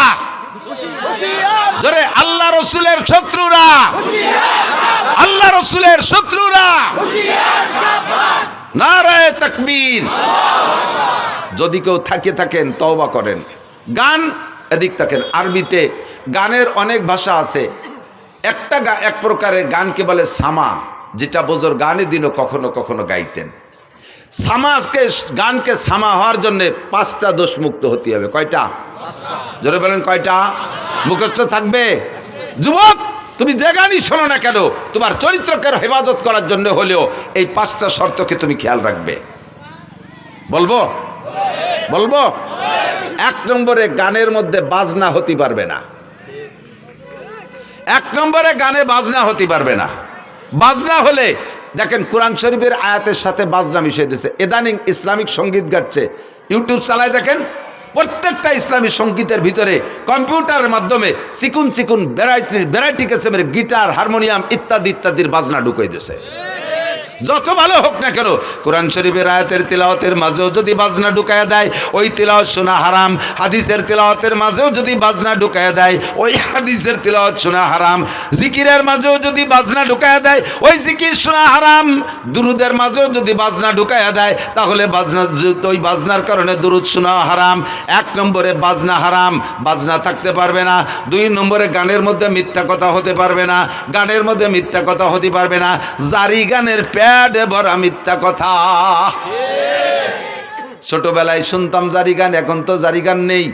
জোরে আল্লাহ রসুলের শত্রুরা, আল্লাহ রসুলের শত্রুরা, নারায়ে তাকবীর। যদি কেউ থাকেন তওবা করেন। গান এদিক থাকেন, আরবিতে গানের অনেক ভাষা আছে। এক প্রকারের গানকে বলে সামা, যেটা বোঝর গানে দিনও কখনো কখনো গাইতেন। গানকে সামা হওয়ার জন্য 5টা দোষ মুক্ত হতে হবে। কয়টা? জোরে বলেন কয়টা? মুখস্থ থাকবে। যুবক, তুমি যে গানই শোনো না কেন, তোমার চরিত্রকে হেফাজত করার জন্য হলেও এই 5টা শর্তকে তুমি খেয়াল রাখবে। বলবো? 1 নম্বরে গানের মধ্যে বাজনা হতে পারবে না। 1 নম্বরে গানে বাজনা হতে পারবে না। বাজনা হলে দেখেন কোরআন শরীফের আয়াতের সাথে বাজনা মিশিয়ে দিয়েছে। ইদানিং ইসলামিক সঙ্গীত গাচ্ছে, ইউটিউব চালায় দেখেন, প্রত্যেকটা ইসলামী সঙ্গীতের ভিতরে কম্পিউটারের মাধ্যমে চিকুন ভ্যারাইটি কিসিমের গিটার, হারমোনিয়াম ইত্যাদির বাজনা ঢুকিয়ে দিয়েছে। যত ভালো হোক না কেন, কোরআন শরীফের আয়াতের তিলাওয়াতের মাঝেও যদি বাজনা ঢুকায়া দেয়, ওই তিলাওয়াত শোনা হারাম। হাদিসের তিলাওয়াতের মাঝেও যদি বাজনা ঢুকায়া দেয়, ওই হাদিসের তিলাওয়াত শোনা হারাম। জিকিরের মাঝেও যদি বাজনা ঢুকায়া দেয়, ওই জিকির শোনা হারাম। দুরুদের মাঝেও যদি বাজনা ঢুকায়া দেয়, তাহলে ওই বাজনার কারণে দুরুদ শোনা হারাম। 1 নম্বরে বাজনা হারাম, বাজনা থাকতে পারবে না। 2 নম্বরে গানের মধ্যে মিথ্যা কথা হতে পারবে না, গানের মধ্যে মিথ্যা কথা হতে পারবে না। জারি গানের ভরা মিথ্যা কথা। ছোটবেলায় শুনতাম জারি গান, এখন তো জারি গান নেই।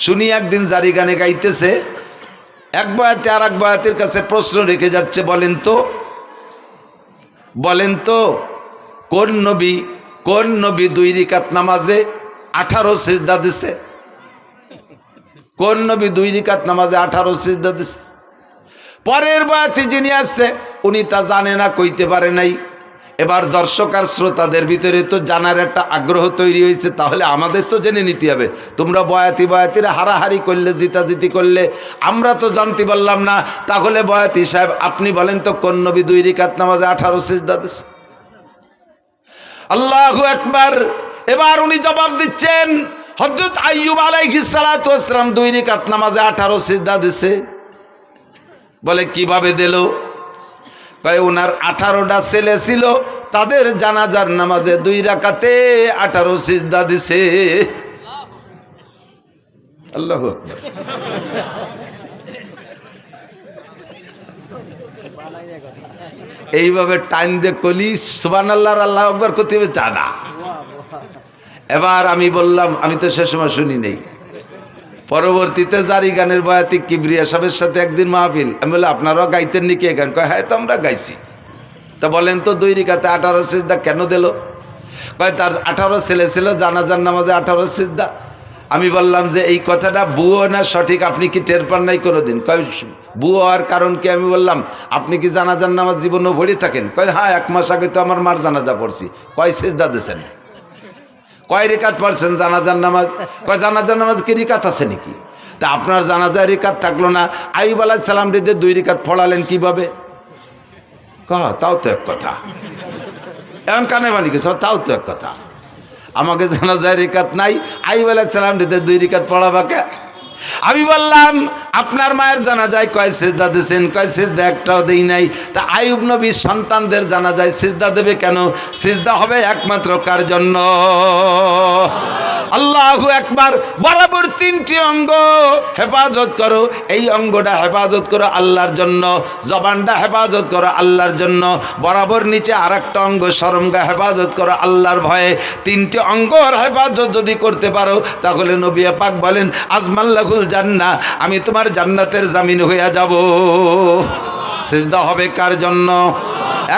শুনি একদিন জারি গানে গাইতেছে, এক বয়াতে আর এক বয়াতের কাছে প্রশ্ন রেখে যাচ্ছে, বলেন তো কোন নবী 2 রাকাত নামাজে 18 সিজদা দিছে? কোন নবী 2 রাকাত নামাজে 18 সিজদা দিছে? পরের বয়াতে যিনি আসছে উনি তা জানে না, কইতে পারে নাই। এবার দর্শক আর শ্রোতাদের ভিতরে তো জানার একটা আগ্রহ তৈরি হয়েছে, তাহলে আমাদের তো জেনে নিতে হবে। তোমরা বয়াতিরা হারাহারি করলে, জিতাজিতি করলে, আমরা তো জানতে পারলাম না। তাহলে বয়াতি সাহেব আপনি বলেন তো কোন নবী 2 রাকাত নামাজে 18 সিজদা দিছে? আল্লাহু আকবার। এবার উনি জবাব দিচ্ছেন, হযরত আইয়ুব আলাইহিস সালাতু ওয়াস সালাম 2 রাকাত নামাজে 18 সিজদা দিছে। বলে কিভাবে দিল? কয় ওনার 18টা ছেলে ছিল, তাদের জানাজার নামাজে 2 রাকাতে 18 সিজদা দিছে। আল্লাহু আকবার। এইভাবে টাইম দিয়ে কলি সুবহানাল্লাহ আল্লাহু আকবার করতে হবে তা না। এবার আমি বললাম, আমি তো সে সময় শুনি নেই, পরবর্তীতে জারি গানের বয়াতি কিবরিয়া সাহেবের সাথে একদিন মাহফিল, আমি বললাম আপনারাও গাইতেন নাকি এই গান? কয় হ্যাঁ, তো আমরা গাইছি। তা বলেন তো 2 রাকাতে 18 সিজদা কেন দিল? কয় তার 18 ছেলে ছিল, জানাজার নামাজে 18 সিজদা। আমি বললাম যে এই কথাটা বুয়ো না সঠিক, আপনি কি টের পান নাই কোনোদিন? কয় বুয়ো হওয়ার কারণ কি? আমি বললাম আপনি কি জানাজার নামাজ জীবনও পড়ে থাকেন? কয় হ্যাঁ, 1 মাস আগে তো আমার মার জানাজা পড়ছি। কয় সিজদা দিয়েছেন? কয় রিকাত পড়ছেন জানাজার নামাজ? কয় জানাজার নামাজ কি রিকাত আছে নাকি? তা আপনার জানাজার রিকাত থাকলো না, আইয়ুব আলাইহিস সালাম রে 2 রিকাত পড়ালেন কিভাবে? তাও তো এক কথা। এখন কানে বানি গেছ, তাও তো এক কথা। আমাকে জানাজার রিকাত নাই, আইয়ুব আলাইহিস সালাম রে 2 রিকাত পড়াবাকে। আমি বললাম আপনার মায়ের জানাজায় কয় সিজদা দিয়েছেন? কয় সিজদা একটাও দেই নাই। তা আইয়ুব নবীর সন্তানদের জানাজায় সিজদা দেবে কেন? সিজদা হবে একমাত্র কার জন্য? আল্লাহু আকবার। বরাবর 3টি অঙ্গ হেফাজত করো, এই অঙ্গটা হেফাজত করো আল্লাহর জন্য, জবানটা হেফাজত করো আল্লাহর জন্য, বরাবর নিচে আরেকটা অঙ্গ শরমগা হেফাজত করো আল্লাহর ভয়ে। 3টি অঙ্গর হেফাজত যদি করতে পারো তাহলে নবী পাক বলেন আজমাল্লাহুল জান্নাহ, আমি তোমার জান্নাতের জামিন হইয়া যাব। সিজদা হবে কার জন্য?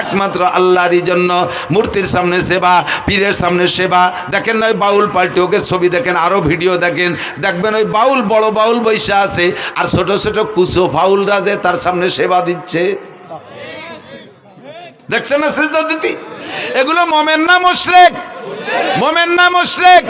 একমাত্র আল্লাহরই জন্য। মূর্তির সামনে সেবা, পীরের সামনে সেবা। দেখেন না ওই বাউল পাল্টে ওকে ছবি দেখেন, আরও ভিডিও দেখেন, দেখবেন ওই বাউল বড় বাউল বৈশা আছে আর ছোট ছোট কুসো ফাউলরা যে তার সামনে সেবা দিচ্ছে। দেখছেন না সিজদা দিতি? এগুলো মোমেন না মুশরিক? মোমেন না মুশরিক?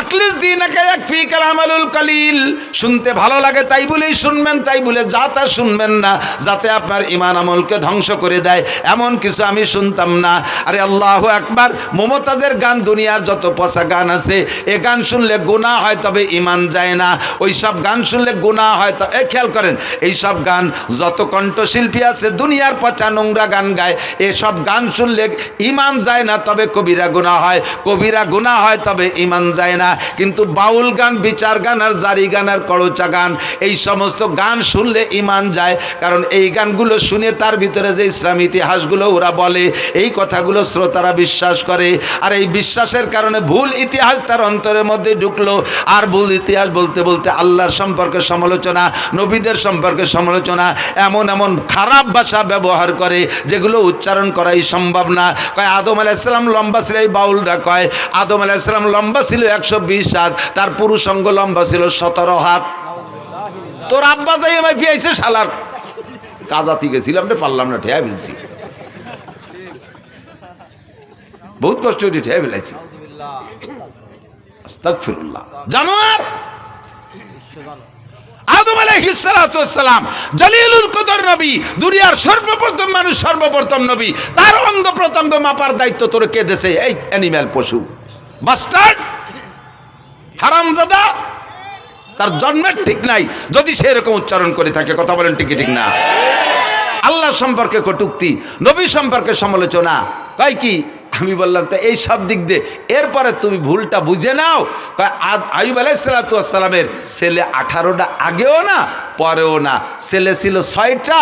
আকলিস দীনাকা ইয়াকফিকাল আমালুল কালিল। শুনতে ভালো লাগে তাই বলেই শুনবেন, তাই বলে যা তা শুনবেন না, যাতে আপনার ঈমান আমলকে ধ্বংস করে দেয় এমন কিছু আমি শুনতাম না। আরে আল্লাহু আকবার। মুমতাজের গান, দুনিয়ার যত পচা গান আছে, এ গান শুনলে গুনাহ হয় তবে ঈমান যায় না। ওই সব গান শুনলে গুনাহ হয়। তো খেয়াল করেন, এই সব গান যত কণ্ঠশিল্পী আছে দুনিয়ার পচা নোংরা গান গায়, এসব গান শুনলে ঈমান যায় না তবে কবিরা গুনাহ হয়, কবিরা গুনাহ হয় তবে ঈমান যায় না। কিন্তু বাউল গান, বিচার গান আর জারি গান আর কড়চা গান, এই সমস্ত গান শুনলে ঈমান যায়। কারণ এই গানগুলো শুনে তার ভিতরে যে ইসলামী ইতিহাসগুলো ওরা বলে, এই কথাগুলো শ্রোতারা বিশ্বাস করে। আর এই বিশ্বাসের কারণে ভুল ইতিহাস তার অন্তরের মধ্যে ঢুকলো। আর ভুল ইতিহাস বলতে বলতে আল্লাহর সম্পর্কে সমালোচনা, নবীদের সম্পর্কে সমালোচনা, এমন এমন খারাপ ভাষা ব্যবহার করে যেগুলো উচ্চারণ করাই সম্ভব না। কয় আদম আলাইহিস সালাম লম্বা ছিল, এই বাউলরা কয় আদম আলাইহিস সালাম লম্বা ছিল 120 হাত, তার পুরুষ অঙ্গ লম্বা ছিল 17 হাত। তোর আব্বা যাই আমায় ফিয়াইছে শালার কাজাতি গেছিলাম রে, পারলাম না, ঠেয়া ফেলছি, বহুত কষ্ট হয়ে ঠেয়া ফেলাইছি। আস্তাগফিরুল্লাহ। জানোয়ার আদম আলাইহিস সালাতু ওয়াস সালাম জলিলুল কদর নবী, দুনিয়ার সর্বপ্রথম মানুষ, সর্বপ্রথম নবী, তার অঙ্গ প্রত্যঙ্গ মাপার দায়িত্ব তোর কে দেছে? এই অ্যানিম্যাল, পশু, বাস্টার্ড, হারামজাদা। তার জন্মের ঠিক নাই যদি সে এরকম উচ্চারণ করে থাকে। কথা বলেন ঠিক ঠিক না? আল্লাহ সম্পর্কে কটূক্তি, নবী সম্পর্কে সমালোচনা, কয় কি? আমি বললাম তো এই সব দিক দিয়ে এরপরে তুমি ভুলটা বুঝে নাও। আইয়ুব আলাইহিস সালাতু ওয়াস সালামের ছেলে 18টা আগেও না পরেও না, ছেলে ছিল 6টা,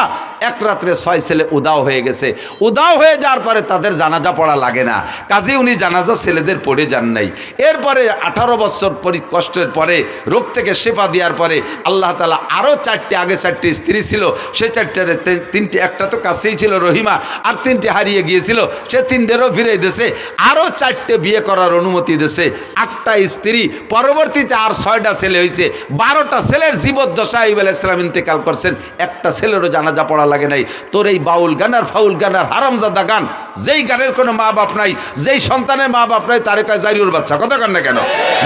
এক রাত্রে 6 ছেলে উদাও হয়ে গেছে। উদাও হয়ে যাওয়ার পরে তাদের জানাজা পড়া লাগে না, কাজে উনি জানাজা ছেলেদের পড়ে যান নাই। এরপরে 18 বছর কষ্টের পরে, রোগ থেকে শেফা দেওয়ার পরে আল্লাহ তাআলা আরও 4টে, আগে 4টে স্ত্রী ছিল, সে 4টার 3টে, একটা তো কাছেই ছিল রহিমা, আর 3টে হারিয়ে গিয়েছিল, সে 3টেরও ফিরে দিয়েছে, আরও 4টে বিয়ে করার অনুমতি দিয়েছে, 8টা স্ত্রী, পরবর্তীতে আর 6টা ছেলে হয়েছে। 12টা ছেলের জীবদ্দশায় আইয়ুব আলাইহিস সালাম ইন্তেকাল করছেন, একটা ছেলেরও জানাজা পড়া লাগে নাই। তোর এই বাউল গান আর ফাউল গান আর হারামজাদা গান, যেই গানের কোনো মা বাপ নাই, যেই সন্তানের মা বাপ নাই, তারে কয় জারিউর বাচ্চা। কথা কন না কেন?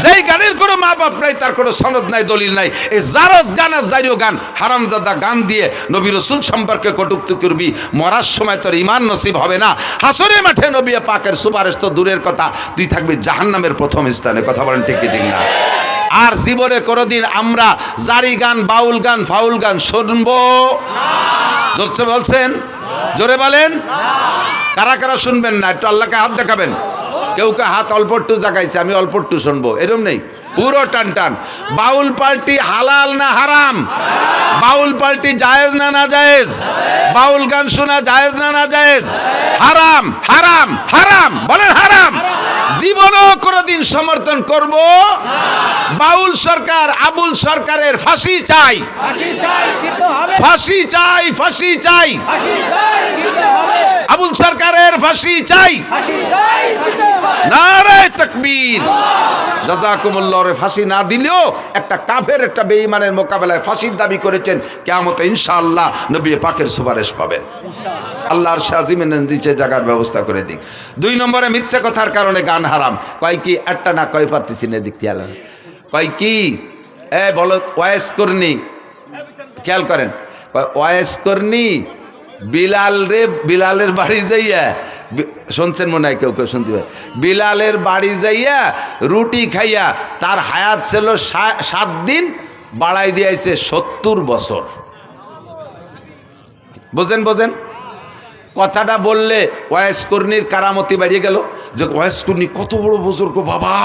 যেই গানের কোনো মা বাপ নাই, তার কোনো সনদ নাই, দলিল নাই, এই জারজ গান আর জারিও গান, হারামজাদা গান দিয়ে নবী রাসূল সম্পর্কে কটূক্তি করবি, মরার সময় তোর ঈমান নসিব হবে না। হাসরের মাঠে নবী পাকের সুপারিশ তো দূরের কথা, তুই থাকবি জাহান্নামের প্রথম স্থানে। কথা বলেন ঠিক ঠিক না? আর জীবনে কোনোদিন আমরা জারি গান, বাউল গান, ফাউল গান শুনবো? জোরছে বলছেন? জোরে বলেন। কারা কারা শুনবেন না একটু আল্লাহকে হাত দেখাবেন। কেউ কে হাত অল্প একটু জাগাইছে, আমি অল্প একটু শুনবো, এরকম নেই, পুরো টান টান। বাউল পার্টি হালাল না হারাম? বাউল পার্টি জায়েজ না না জায়েজ? বাউল গান শোনা জায়েজ না না জায়েজ? হারাম হারাম হারাম, বলেন হারাম। জীবনও কোনোদিন সমর্থন করব। বাউল সরকার আবুল সরকারের ফাঁসি চাই, ফাঁসি চাই, ফাঁসি চাই, আবুল সরকারের ফাঁসি চাই। নারে তাকবীর। জাযাকুমুল্লাহ। ফাঁসি না দিলেও একটা কাফের একটা বেঈমানের মোকাবেলায় ফাঁসির দাবি করেছেন, কিয়ামতে ইনশাআল্লাহ নবী পাকের সুপারিশ পাবেন। আল্লাহর শাজিমের নিচে জায়গার ব্যবস্থা করে দিক। 2 নম্বরে মিথ্যা কথার কারণে গান হারাম। কয় কি? একটা না কয় পারতেছি না, দিক খেয়াল কয় কি? বলো ওয়াইস করনি, খেয়াল করেন। ওয়াইস করনি বিলাল রে, বিলালের বাড়ি যাইয়া, শুনছেন মনে হয়, কেউ কেউ শুনতে পারে, বিলালের বাড়ি যাইয়া রুটি খাইয়া তার হায়াত ছিল 7 দিন, বাড়াই দিয়েছে 70 বছর। বোঝেন বোঝেন কথাটা বললে ওয়াইস কর্নির কারামতি বাড়িয়ে গেল, যে ওয়াইস কর্নি কত বড় বুজুর্গ বাবা,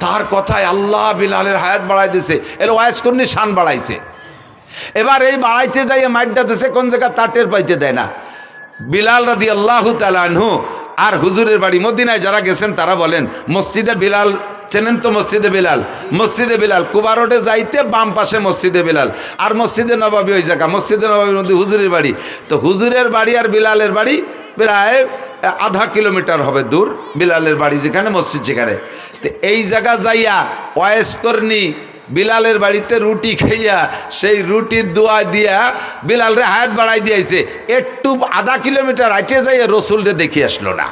তার কথায় আল্লাহ বিলালের হায়াত বাড়াই দিয়েছে। এলো ওয়াইস কর্নির শান বাড়াইছে। এবার এই বাড়াইতে যাইয়ে মাইটটা দিছে কোন জায়গা তা টের পাইতে দেয় না। বিলাল রাদিয়াল্লাহু তাআলা আনহু আর হুজুরের বাড়ি মদিনায় যারা গেছেন তারা বলেন, মসজিদে বিলাল চেনেন তো? মসজিদে বিলাল, মসজিদে বিলাল কুবা রোডে যাইতে বাম পাশে মসজিদে বিলাল, আর মসজিদে নবাবী ওই জায়গা, মসজিদে নবাবীর মধ্যে হুজুরের বাড়ি। তো হুজুরের বাড়ি আর বিলালের বাড়ি প্রায় আধা কিলোমিটার হবে দূর, বিলালের বাড়ি যেখানে, মসজিদ যেখানে। তো এই জায়গা যাইয়া ওয়াইস করনি বিলালের বাড়িতে রুটি খাইয়া সেই রুটির দোয়া দিয়া বিলালরে হায়াত বাড়াই দিয়েছে। একটু আধা কিলোমিটার হাইটে যাইয়া রসুলরে দেখে আসলো না।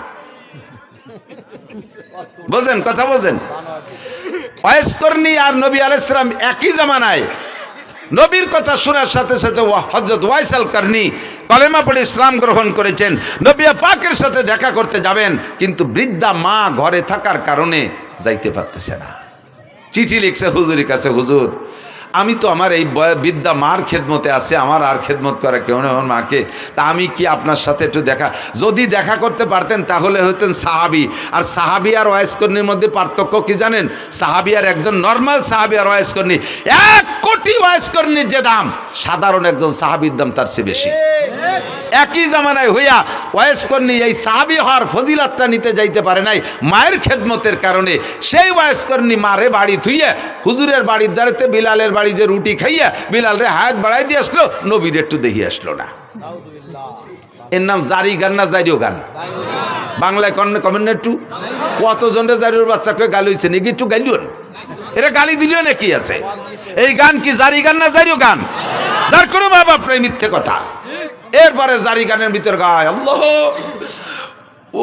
বোঝেন কথা, বোঝেন? ওয়াইস করনি আর নবী আলাইহিস সালাম একই জামানায়। নবীর কথা শোনার সাথে সাথে হযরত ওয়াইস আল করনি কলেমা পড়ে ইসলাম গ্রহণ করেছেন। নবী পাকের সাথে দেখা করতে যাবেন, কিন্তু বৃদ্ধা মা ঘরে থাকার কারণে যাইতে পারতেছে না। চিঠি লিখছে হুজুরের কাছে, হুজুর আমি তো আমার এই বৃদ্ধা মার খেদমতে আছে, আমার আর খেদমত করে কেউ নেই আমার মাকে, তা আমি কি আপনার সাথে একটু যদি দেখা করতে পারতেন তাহলে হতেন সাহাবি। আর সাহাবি আর ওয়াইস কর্নির মধ্যে পার্থক্য কি জানেন? সাহাবি আর একজন নর্মাল সাহাবি আর ওয়াইস কর্নি, 1 কোটি ওয়াইস কর্নির যে দাম, সাধারণ একজন সাহাবির দাম তার চেয়ে বেশি। একই জামানায় হইয়া ওয়াইস কর্নি এই সাহাবি হওয়ার ফজিলাতটা নিতে যাইতে পারে নাই মায়ের খেদমতের কারণে। সেই ওয়াইস কর্নি মারে বাড়ি থুইয়ে হুজুরের বাড়ির দ্বারাতে বিলালের বাড়ি যে রুটি খাইয়া বিলালরে হায়াত বাড়াই দিয়ে আসলো, নবীর একটু দেখি আসলো না। এর নাম জারি গান না জারিও গান? বাংলায় কমেন্ট একটু। কতজনের জারিওর বাচ্চাকে গালি হয়েছে নাকি? একটু গালিও, এটা গালি দিলেও নাকি আছে? এই গান কি জারি গান না জারিও গান? যার কোনো মা বাপ নাই, মিথ্যে কথা। এরপরে জারি গানের ভিতর গায় আল্লাহ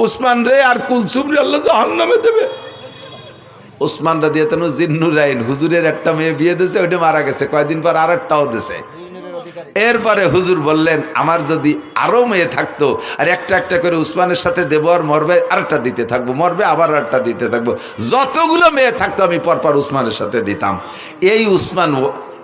উসমান রে আর কুলসুম রে আল্লাহ জাহান্নামে দেবে। উসমান রাদি তেন জিন্নুরাইন হুজুরের একটা মেয়ে বিয়ে দিয়েছে, ওইটা মারা গেছে, কয়েকদিন পর আর একটাও দিয়েছে। এরপরে হুজুর বললেন, আমার যদি আরো মেয়ে থাকতো আর একটা একটা করে উসমানের সাথে দেব, আর মরবে আরেকটা দিতে থাকবো, মরবে আবার আরেকটা দিতে থাকবো, যতগুলো মেয়ে থাকতো আমি পরপর উসমানের সাথে দিতাম। এই উসমান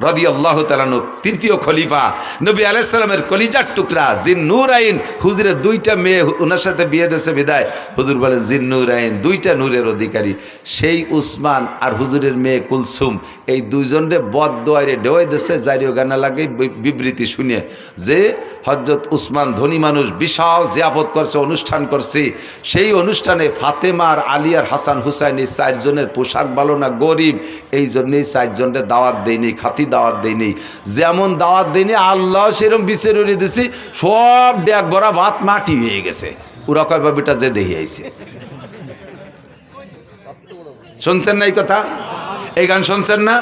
রাদিয়াল্লাহু তাআলা তৃতীয় খলিফা, নবী আলাইহিস সালামের কলিজার টুকরা জিন্নুরাইন, হুজুরের 2টা মেয়ে ওনার সাথে বিয়ে দিয়েছে বিদায় হুজুর বলে জিন্নুরাইন 2টা নূরের অধিকারী। সেই উসমান আর হুজুরের মেয়ে কুলসুম এই 2জনরে বদদোয়ারে ঢেউয়ে দিয়েছে জারিও গানা লাগে বিবৃতি শুনে, যে হযরত উসমান ধনী মানুষ, বিশাল জিয়াফত করছে, অনুষ্ঠান করছে। সেই অনুষ্ঠানে ফাতেমা আর আলী আর হাসান হুসাইন এই 4 জনের পোশাক ভালো না, গরিব, এই জন্যই 4 জনের দাওয়াত দেয়নি, খাতি দাওয়াত দেয়নি। যেমন দাওয়াত দেয়নি আল্লাহ সেরকম বিচার উড়িয়ে দিছি, সব ডেক ভরা ভাত মাটি হয়ে গেছে। ওরা কয় বাবিটা যে দেখে আইছে। শুনছেন না এই কথা? এই গান শুনছেন না?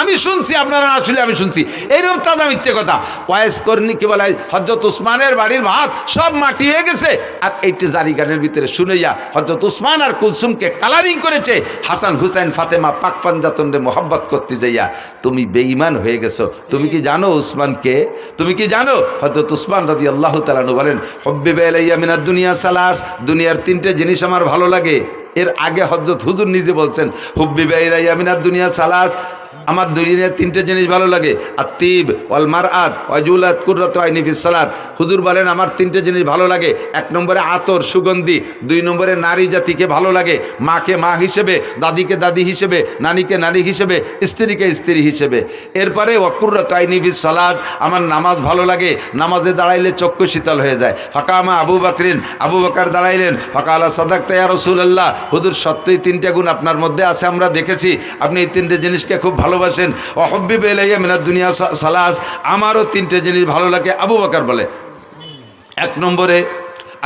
আমি শুনছি, আপনারা না শুনলে আমি শুনছি। এইরকম তাজা মিথ্যে কথা। ওয়াইস কর্নি কি বলে, হযরত উসমানের বাড়ির ভাত সব মাটি হয়ে গেছে। আর এইটি জারি গানের ভিতরে শুনেইয়া হযরত উসমান আর কুলসুমকে কালারিং করেছে। হাসান হুসাইন ফাতেমা পাক পাঞ্জাতনরে মোহাব্বত করতে যাইয়া তুমি বেঈমান হয়ে গেছো। তুমি কি জানো উসমানকে? তুমি কি জানো? হযরত উসমান রাদিয়াল্লাহু তাআলা বলেন, হুব্বিবা ইলাইয়া মিনাদ দুনিয়া সালাস, দুনিয়ার 3টে জিনিস আমার ভালো লাগে। এর আগে হযরত হুজুর নিজে বলছেন, হুব্বিবা ইলাইয়া মিনাদ দুনিয়া সালাস, আমার দুনিয়ার তিনটে জিনিস ভালো লাগে, আত্তিব ওয়াল মারআত ওয়াজুলাত কুররাতু আইনি ফিস সালাত। হুজুর বলেন আমার তিনটে জিনিস ভালো লাগে। এক নম্বরে আতর সুগন্ধি, দুই নম্বরে নারী জাতিকে ভালো লাগে, মাকে মা হিসেবে, দাদিকে দাদি হিসেবে, নারীকে নারী হিসেবে, স্ত্রীকে স্ত্রী হিসেবে। এরপরে ওয়া কুররাতু আইনি ফিস সালাত, আমার নামাজ ভালো লাগে, নামাজে দাঁড়াইলে চক্ষু শীতল হয়ে যায়। ফাকামা আবু বকরিন, আবু বকর দাঁড়াইলেন, ফাকালা সাদাকতা ইয়া রাসূলুল্লাহ, হুজুর সত্যই তিনটে গুণ আপনার মধ্যে আছে, আমরা দেখেছি আপনি এই তিনটে জিনিসকে খুব ভালোবাসেন। ওয়াহুব্বিবা ইলাইয়া মিনাদ দুনিয়া সালাস, আমারও তিনটে জিনিস ভালো লাগে। আবু বকর বলে, এক নম্বরে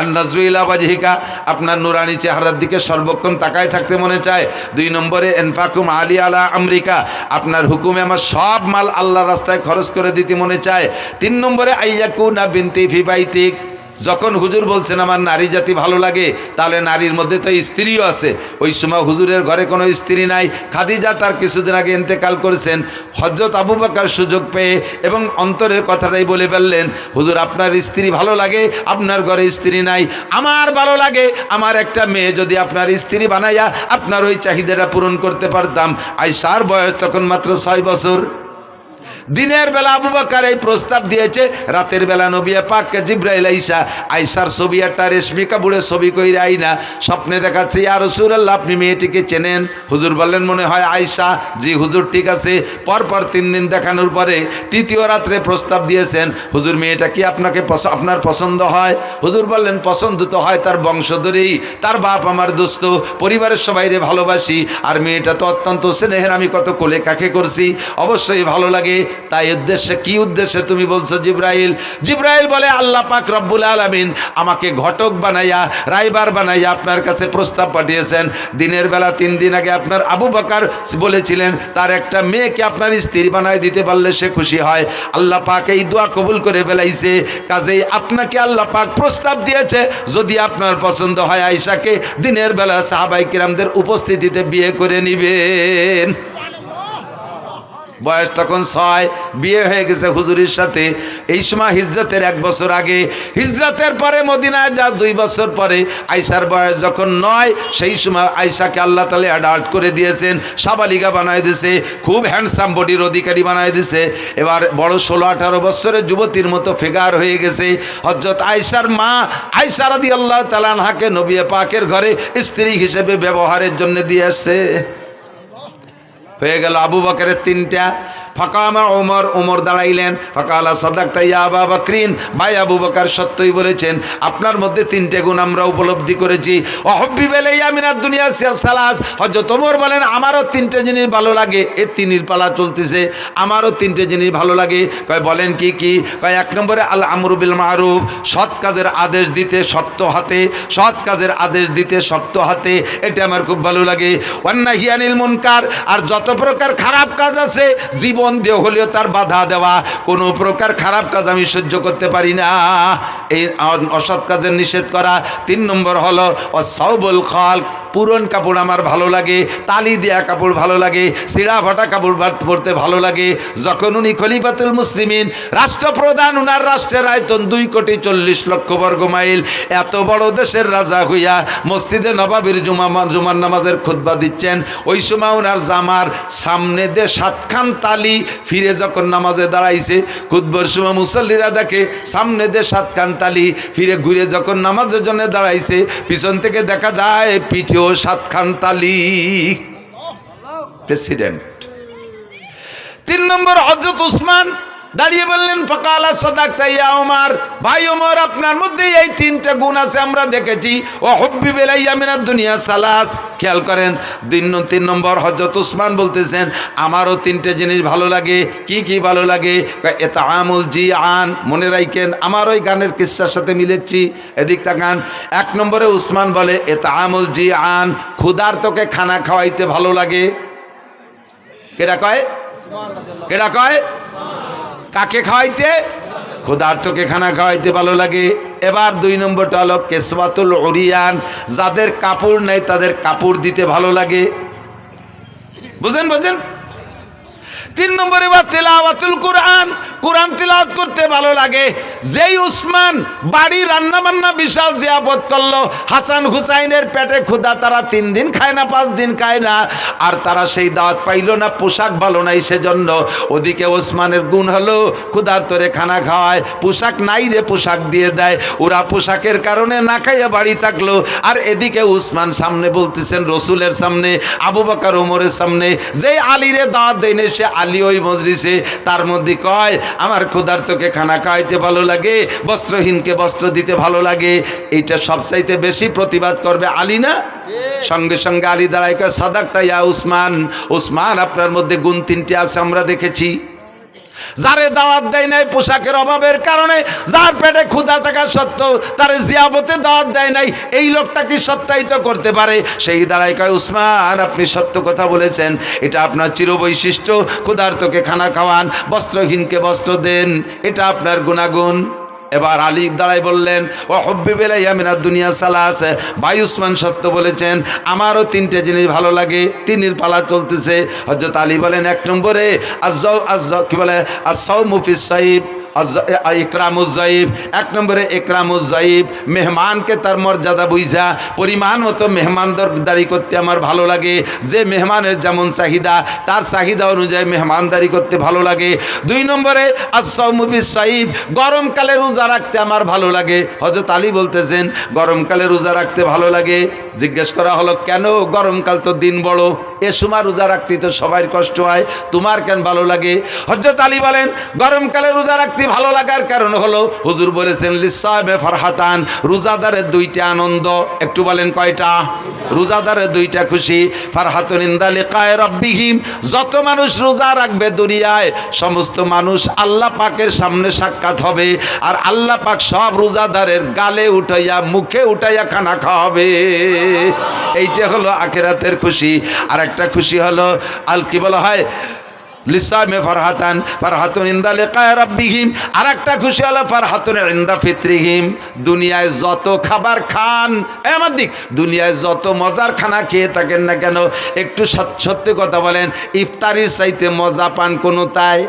আন-নাজরু ইলা ওয়াজহিকা, আপনার নুরানি চেহারার দিকে সর্বক্ষণ তাকায় থাকতে মনে চায়। দুই নম্বরে ইনফাকুম আলী আলা আমরিকা, আপনার হুকুমে আমার সব মাল আল্লাহর রাস্তায় খরচ করে দিতে মনে চায়। তিন নম্বরে আইয়াকুনা বিনতি ফি বাইতিক, যখন হুজুর বলছেন আমার নারী জাতি ভালো লাগে, তাহলে নারীর মধ্যে তো স্ত্রীও আছে। ওই সময় হুজুরের ঘরে কোনো স্ত্রী নাই, খাদিজা তার কিছুদিন আগে ইন্তেকাল করেছেন। হযরত আবু বকর সুযোগ পেয়ে এবং অন্তরের কথাটাই বলে ফেললেন, হুজুর আপনার স্ত্রী ভালো লাগে, আপনার ঘরে স্ত্রী নাই, আমার ভালো লাগে আমার একটা মেয়ে যদি আপনার স্ত্রী বানাইয়া আপনার ওই চাহিদাটা পূরণ করতে পারতাম। আয়েশার বয়স তখন মাত্র 6 বছর। দিনের বেলা আবু বকর এই প্রস্তাব দিয়েছে, রাতের বেলা নবী পাককে জিবরাইল আয়েশার ছবি একটা রেশমি কাপড়ের ছবি কইরা আইনা স্বপ্নে দেখাচ্ছে, ইয়া রাসূলুল্লাহ আপনি মেয়েটিকে চেনেন? হুজুর বললেন মনে হয় আয়েশা। জি হুজুর ঠিক আছে। পরপর 3 দিন দেখানোর পরে তৃতীয় রাত্রে প্রস্তাব দিয়েছেন, হুজুর মেয়েটা কি আপনার পছন্দ হয়? হুজুর বললেন পছন্দ তো হয় তার বংশধরেই, তার বাপ আমার দোস্ত, পরিবারের সবাইরে ভালোবাসি, আর মেয়েটা তো অত্যন্ত স্নেহের, আমি কত কোলে কাকে করছি, অবশ্যই ভালো লাগে। তাই উদ্দেশ্যে, কি উদ্দেশ্যে তুমি বলছো জিবরাইল? জিবরাইল বলে আল্লাহ পাক রব্বুল আলামিন আমাকে ঘটক বানাইয়া, রাইবার বানাইয়া আপনার কাছে প্রস্তাব পাঠিয়েছেন। দিনের বেলা 3 দিন আগে আপনার আবু বকর বলেছিলেন তার একটা মেয়েকে আপনার স্ত্রী বানায় দিতে পারলে সে খুশি হয়। আল্লাহ পাক এই দোয়া কবুল করে ফেলাইছে, কাজেই আপনাকে আল্লাহ পাক প্রস্তাব দিয়েছে যদি আপনার পছন্দ হয় আয়েশাকে দিনের বেলা সাহাবায়ে কিরামদের উপস্থিতিতে বিয়ে করে নিবেন। বয়স তখন 6, বিয়ে হয়ে গেছে হুজুরের সাথে। এই সময় হিজরতের 1 বছর আগে, হিজরতের পরে মদিনায় যা 2 বছর পরে আয়েশার বয়স যখন 9, সেই সময় আয়েশাকে আল্লাহ তাআলা অ্যাডাল্ট করে দিয়েছেন, সাবালিকা বানায় দিয়েছে, খুব হ্যান্ডসাম বডির অধিকারী বানায় দিয়েছে। এবার বড় 16-18 বছরের যুবতীর মতো ফিগার হয়ে গেছে। হযরত আয়েশার মা আয়েশা রাদিয়াল্লাহু তাআলা আনহাকে নবী পাকের ঘরে স্ত্রী হিসেবে ব্যবহারের জন্য দিয়ে আসছে। হয়ে গেল আবু বকরের 3টা। ফাকামা ওমর, ওমর দাঁড়াইলেন, ফাকালা সাদাকতা ইয়া আবু বকরিন, ভাই আবু বকর সত্যই বলেছেন, আপনার মধ্যে 3টে গুণ আমরা উপলব্ধি করেছি। ওয়াহুব্বিবা ইলাইয়া মিনাদ দুনিয়া সালাস, হযরত ওমর বলেন আমারও 3টে জিনিস ভালো লাগে। এই 3-এর পালা চলতেছে, আমারও 3টে জিনিস ভালো লাগে। কয় বলেন কি কি? কয় 1 নম্বরে আল আমরু বিল মারুফ, সৎ কাজের আদেশ দিতে শক্ত হাতে, সৎ কাজের আদেশ দিতে শক্ত হাতে, এটা আমার খুব ভালো লাগে। ওয়ান নাহি আনিল মুনকার, আর যত প্রকার খারাপ কাজ আছে জীবন দিয়ে হলেও তার বাধা দেওয়া, কোনো প্রকার খারাপ কাজ আমি সহ্য করতে পারি না, এই অসৎ কাজের নিষেধ করা। 3 নম্বর হলো ওয়াসাউবুল খালক, পুরন কাপড় আমার ভালো লাগে, তালি দেয়া কাপড় ভালো লাগে, ছিঁড়া ফাটা কাপড় পরতে ভালো লাগে। যখন উনি খলিফাতুল মুসলিমিন, রাষ্ট্রপ্রধান, উনার রাষ্ট্রের আয়তন 2,40,00,000 বর্গ মাইল, এত বড় দেশের রাজা হইয়া মসজিদে নবাবির জুমার নামাজের খুতবা দিচ্ছেন, ওই সময় উনার জামার সামনে দিয়ে 7খান তালি, ফিরে যখন নামাজে দাঁড়াইছে খুতবার সময় মুসল্লিরা দেখে সামনে দিয়ে 7খান তালি, ফিরে ঘুরে যখন নামাজের জন্য দাঁড়াইছে পিছন থেকে দেখা যায় পিঠেও 7খান তালি। প্রেসিডেন্ট। 3 নম্বর হযরত উসমান দাঁড়িয়ে বললেন, ফাকালা সাদাকতা ইয়া ওমর, ভাই ওমর আপনার মধ্যে এই 3টে গুণ আছে আমরা দেখেছি। ওয়াহুব্বিবা ইলাইয়া মিনাদ দুনিয়া সালাস, খেয়াল করেন 3 নম্বর হযরত উসমান বলতেছেন আমারও 3টে জিনিস ভালো লাগে। কি কি ভালো লাগে? ইতআমুল জিআন, মনে রাখেন আমার ওই গানের কিসসার সাথে মিলেছি, এদিক তাকান। 1 নম্বরে উসমান বলে ইতআমুল জিআন, ক্ষুধার্তকে খানা খাওয়াইতে ভালো লাগে। কেডা কয়? কেডা কয়? কাকে খাওয়াইতে? ক্ষুধার্তকে খানা খাওয়াইতে ভালো লাগে। এবার 2 নম্বরটা হলো কিসওয়াতুল উরিয়ান, যাদের কাপড় নেই তাদের কাপড় দিতে ভালো লাগে। বুঝেন? তিন নম্বরে বা তেলাওয়াতুল কোরআন, কোরআন তেলাওয়াত করতে ভালো লাগে। যেই উসমান বাড়ি রান্না বান্না বিশাল জিয়াফত করলো, হাসান হুসাইনের পেটে ক্ষুধা, তারা 3 দিন খায় না 5 দিন খায় না, আর তারা সেই দাওয়াত পাইল না, পোশাক ভালো নাই সেজন্য। ওদিকে ওসমানের গুণ হলো ক্ষুধার তোরে খানা খাওয়ায়, পোশাক নাই রে পোশাক দিয়ে দেয়, ওরা পোশাকের কারণে না খাইয়া বাড়ি থাকলো। আর এদিকে উসমান সামনে বলতেছেন রসুলের সামনে, আবু বকর ওমরের সামনে, যে আলীরে দাওয়াত দেয়নি সে আলী ওই মজলিসে, তার মধ্যে কয় আমার ক্ষুধার্তকে খানা খাওয়াইতে ভালো লাগে, বস্ত্রহীনকে বস্ত্র দিতে ভালো লাগে। এইটা সবচাইতে বেশি প্রতিবাদ করবে আলী না? সঙ্গে সঙ্গে আলী দাঁড়ায় কয় সাদাকতা ইয়া উসমান, উসমান আপনার মধ্যে গুণ 3টি আছে আমরা দেখেছি। যারে দাওয়াত দেয় নাই পোশাকের অভাবের কারণে, যার পেটে ক্ষুধা থাকা সত্ত্বেও তার জিয়াবতে দাওয়াত দেয় নাই, এই লোকটা কি সত্যায়িত করতে পারে? সেই দাঁড়ায় কয় উসমান আপনি সত্য কথা বলেছেন, এটা আপনার চিরবৈশিষ্ট্য, ক্ষুধার্তকে খানা খাওয়ান, বস্ত্রহীনকে বস্ত্র দেন, এটা আপনার গুণাগুণ। এবার আলী দাঁড়ায় বললেন ও হব্বিব ইলাইয়া মিনাদ দুনিয়া সালাস, ভাই উসমান সত্য বলেছেন, আমারও 3টে জিনিস ভালো লাগে। 3-এর পালা চলতেছে। হযরত আলী বলেন 1 নম্বরে কি বলে আস-সাওমু ফিস সাইব, ইকরামুজ্জাইব। 1 নম্বরে ইকরামুজ্জাইব, মেহমানকে তার মর্যাদা বুঝা পরিমাণ মতো মেহমানদারি করতে আমার ভালো লাগে। যে মেহমানের যেমন চাহিদা তার চাহিদা অনুযায়ী মেহমানদারি করতে ভালো লাগে। 2 নম্বরে আস-সাওমু ফিস সাইব, গরমকালে রোজা রাখতে আমার ভালো লাগে। হযরত আলী বলতেছেন গরমকালে রোজা রাখতে ভালো লাগে। জিজ্ঞেস করা হলো কেন? গরমকাল তো দিন বড়, এ সময় রোজা রাখতে তো সবার কষ্ট হয়, তোমার কেন ভালো লাগে? হযরত আলী বলেন গরমকালে রোজা রাখতে ভালো লাগার কারণ হলো হুজুর বলেছেন লিসাবে ফারহাতান, রোজাদারের 2টা আনন্দ। একটু বলেন কয়টা? রোজাদারের 2টা খুশি। ফারহাতুন ইনদা লিকায়ে রাব্বিহিম, যত মানুষ রোজা রাখবে দুনিয়ায় সমস্ত মানুষ আল্লাহ পাকের সামনে সাক্ষাৎ হবে, আর আল্লাহ পাক সব রোজাদারের গালে উঠাইয়া মুখে উঠাইয়া খানা খাওয়াবে। এইটা হলো আখিরাতের খুশি। আর একটা খুশি হলো আল কি বলা হয় লিসামে ফারহাতান, ফারহাতুন ইনদা লিকায়ে রাব্বিহিম। আর একটা খুশি হলো ফারহাতুন ইনদা ফিতরিহিম, দুনিয়ায় যত খাবার খান, আমার দিক দুনিয়ায় যত মজার খানা খেয়ে থাকেন না কেন, একটু সত্যি কথা বলেন, ইফতারির চাইতে মজা পান কোনো তাই?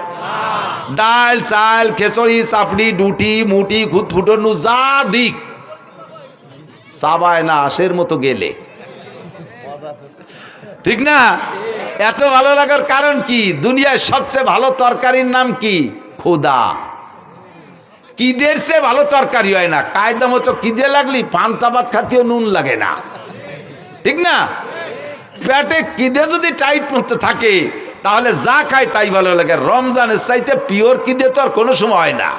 ডাল চাল খেচড়ি চাপড়ি ডুটি মুটি খুঁতফুটনু যা দিক চাবায় না আশের মতো গেলে, ঠিক না? এত ভালো লাগার কারণ কি? দুনিয়ায় সবচেয়ে ভালো তরকারির নাম কি? খোদা। কিদের সে ভালো তরকারি হয় না। কায়দা মতো কিদে লাগলি পান্তা ভাত খাতেও নুন লাগে না, ঠিক না? পেটে কিদে যদি টাইট মতো থাকে তাহলে যা খায় তাই ভালো লাগে। রমজানের চাইতে পিওর কিদে তো আর কোনো সময় হয় না।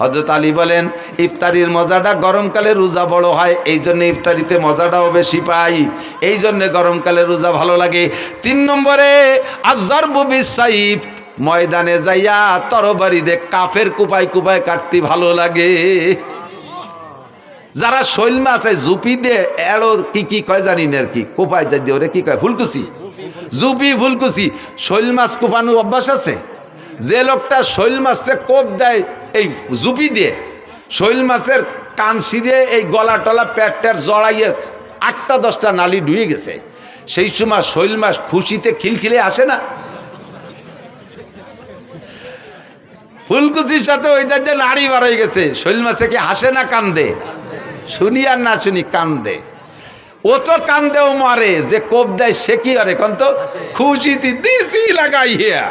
হযরত আলী বলেন ইফতারির মজাটা গরমকালে রোজা বড় হয়, এই জন্য ইফতারিতে মজাটাও বেশি পাই, এই জন্য গরমকালে রোজা ভালো লাগে। 3 নম্বরে আয-যারবু বিস-সাইফ, ময়দানে যাইয়া তরবারি দিয়ে কাফের কুপায় কুপায় কাটতে ভালো লাগে। যারা শৈল মাছ জুপি দিয়ে এড়ো কি কি কয় জানি না আর কি, কুপায় যাই দিয়ে ওরে কি কয় ফুলকুচি, জুপি ফুলকুচি, শৈল মাছ কুপানো অভ্যাস আছে। যে লোকটা শৈল মাছটা কোপ দেয় এই জুপি দিয়ে, শৈল মাছের কান ছিঁড়ে এই গলা টলা পেটটার জড়াইয়ে 8টা-10টা নালি ডুয়ে গেছে, সেই সময় শৈল মাছ খুশিতে খিলখিলে আসে না? ফুলকুচির সাথে ওই যে নাড়ি বার হয়ে গেছে, শৈল মাছে কি হাসে না কান্দে? শুনি আর না শুনি কান্দে। ও তো কান্দেও মারে, যে কোপ দেয় সে কি আরে কন্ত খুশিতে দিছি লাগাইয়া,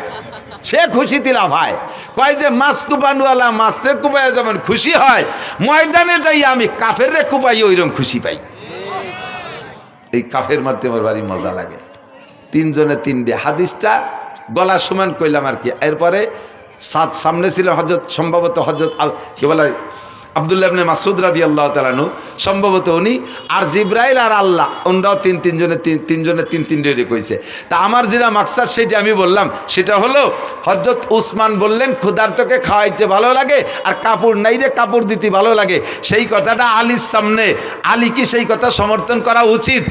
সে খুশিতে লাভায়। কয় যে মাছ কুপানওয়ালা মাছরে কুপাইয়া যেমন খুশি হয়, ময়দানে যাই আমি কাফের রে কুপাই ওইরকম খুশি পাই। এই কাফের মারতে আমার বাড়ি মজা লাগে। 3 জনে 3টে হাদিসটা গলা সমান কইলাম আর কি। এরপরে সামনে ছিল হযরত, সম্ভবত হযরত কি বলে আব্দুল্লাহ ইবনে মাসউদ রাদিয়াল্লাহু তাআলা আনহু, সম্ভবত উনি, আর জিবরাইল আর আল্লাহ, ওনারাও 3 জনে 3 কইছে। তা আমার যেটা মাকসাদ সেটা আমি বললাম, সেটা হলো হযরত উসমান বললেন ক্ষুধার্তকে খাওয়াইতে ভালো লাগে, আর কাপড় নাই রে কাপড় দিতে ভালো লাগে। সেই কথাটা আলীর সামনে, আলী কি সেই কথা সমর্থন করা উচিত?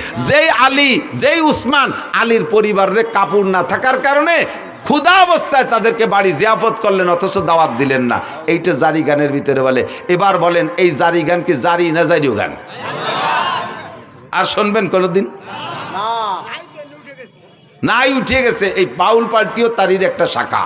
যেই উসমান আলীর পরিবারের কাপড় না থাকার কারণে ক্ষুধা অবস্থায় তাদেরকে বাড়ি জিয়াফত করলেন, অথচ দাওয়াত দিলেন না। এইটা জারি গানের ভিতরে বলে। এবার বলেন এই জারি গান কি জারি না জারিও গান? আর শুনবেন কোনোদিন? নাই উঠে গেছে। এই বাউল পার্টিও তারির একটা শাখা।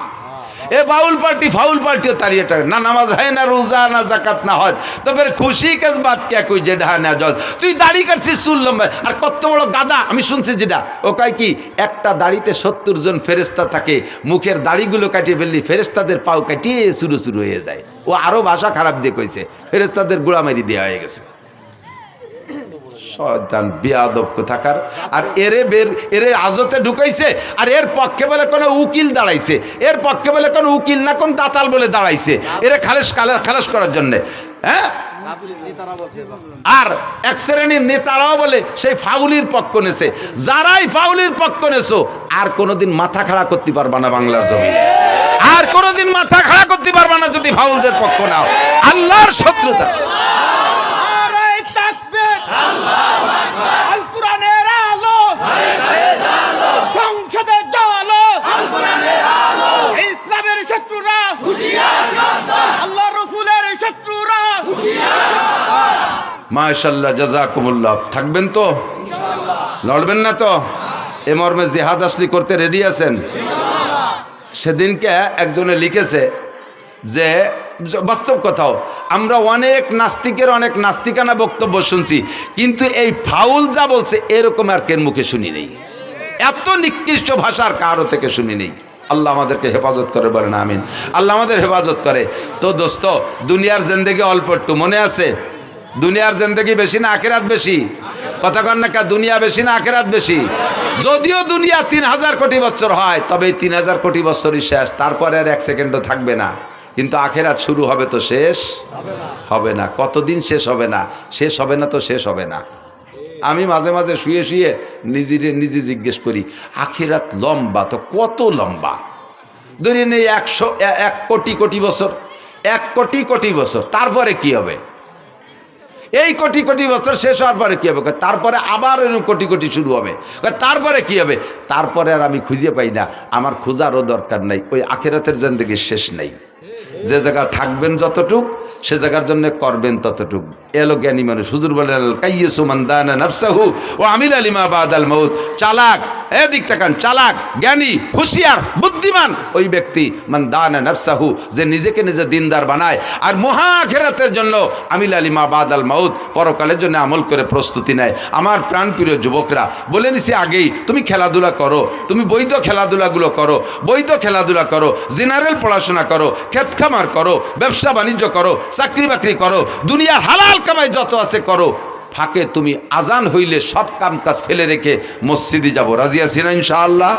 এ বাউল পার্টি ফাউল পার্টিও তারির একটা, না নামাজ হয় না রোজা না জাকাত না হজ, তো ফের খুশি কাজ বাদ কে কই যে ঢা না জজ। তুই দাড়ি কাটছিস চুল লম্বা, আর কত বড় গাদা। আমি শুনছি যেটা ও কয় কি একটা দাড়িতে 70 জন ফেরেস্তা থাকে, মুখের দাড়িগুলো কাটিয়ে ফেললি ফেরেস্তাদের পাও কাটিয়ে শুরু শুরু হয়ে যায়। ও আরো ভাষা খারাপ দিয়ে কইছে, ফেরেস্তাদের গোড়া মারি দেওয়া হয়ে গেছে। শয়তান বেয়াদব কোথাকার। আর এরে আজতে ঢুকাইছে, আর এর পক্ষে বলে কোনো উকিল দাঁড়াইছে, এর পক্ষে বলে কোনো উকিল না কোন দাতাল বলে দাঁড়াইছে এরে খালাস করার জন্যে। হ্যাঁ, আর এক শ্রেণীর নেতারাও বলে সেই ফাউলির পক্ষ নেছে। যারাই ফাউলির পক্ষ নেছো আর কোনোদিন মাথা খাড়া করতে পারবা না বাংলার জমিনে, আর কোনোদিন মাথা খাড়া করতে পারবা না যদি ফাউলদের পক্ষ নাও। আল্লাহর শত্রুতা। আল কোরআনের আলো, সংসদে জ্বালো, ইসলামের শত্রুরা আল্লাহ রসুলের শত্রুরা। মাশাআল্লাহ, জাযাকুমুল্লাহ। থাকবেন তো, লড়বেন না তো? এ মর্মে জিহাদ আসলি করতে রেডি আছেন? সেদিনকে একজনে লিখেছে যে বাস্তব কথাও, আমরা অনেক নাস্তিকের অনেক নাস্তিকানা বক্তব্য শুনছি, কিন্তু এই ফাউল যা বলছে এরকম আর কেন মুখে শুনি নেই, এত নিকৃষ্ট ভাষার কারো থেকে শুনি নেই। আল্লাহ আমাদেরকে হেফাজত করে, বলেন আমিন। আল্লাহ আমাদের হেফাজত করে। তো দোস্ত, দুনিয়ার জিন্দেগি অল্প একটু, মনে আছে? দুনিয়ার জিন্দেগি বেশি না আখিরাত বেশি? কথা কন না, দুনিয়া বেশি না আখিরাত বেশি? যদিও দুনিয়া 3000 কোটি বছর হয়, তবে এই 3000 কোটি বছরই শেষ, তারপরে আর 1 সেকেন্ডও থাকবে না। কিন্তু আখিরাত শুরু হবে তো শেষ হবে না। কতদিন শেষ হবে না? শেষ হবে না তো শেষ হবে না। আমি মাঝে মাঝে শুয়ে শুয়ে নিজে জিজ্ঞেস করি, আখিরাত লম্বা তো কত লম্বা? ধরে নেই 1 কোটি কোটি বছর, 1 কোটি কোটি বছর, তারপরে কি হবে? এই কোটি কোটি বছর শেষ হওয়ার পরে কি হবে? তারপরে আবার কোটি কোটি শুরু হবে। তারপরে কি হবে? তারপরে আর আমি খুঁজে পাই না। আমার খোঁজারও দরকার নাই, ওই আখিরাতের জিন্দেগির শেষ নেই। যে জায়গা থাকবেন যতটুক, সে জায়গার জন্য করবেন ততটুক। এলো জ্ঞানী মানুষ। হুজুর বলেন, কাইয়্যিসু মান দানা নাফসাহু ওয়া আমিলা লিমা বাদাল মাউত। চালাক, এদিক তাকান, চালাক, জ্ঞানী, হুঁশিয়ার, বুদ্ধিমান ওই ব্যক্তি মান দানা নাফসাহু, যে নিজেকে নিজে দিনদার বানায় আর মহা আখিরাতের জন্য আমিলা লিমা বাদাল মাউত, পরকালের জন্য আমল করে প্রস্তুতি নেয়। আমার প্রাণপ্রিয় যুবকরা, বলে নিছি আগেই, তুমি খেলাধুলা করো, তুমি বৈধ খেলাধুলাগুলো করো, বৈধ খেলাধুলা করো, জেনারেল পড়াশোনা করো, ক্ষেত খামার করো, ব্যবসা বাণিজ্য করো, চাকরি বাকরি করো, দুনিয়ার হালাল কামাই যত আছে করো। ফাঁকে তুমি আজান হইলে সব কাম কাজ ফেলে রেখে মসজিদে যাবো, রাজি আছি না ইনশাআল্লাহ?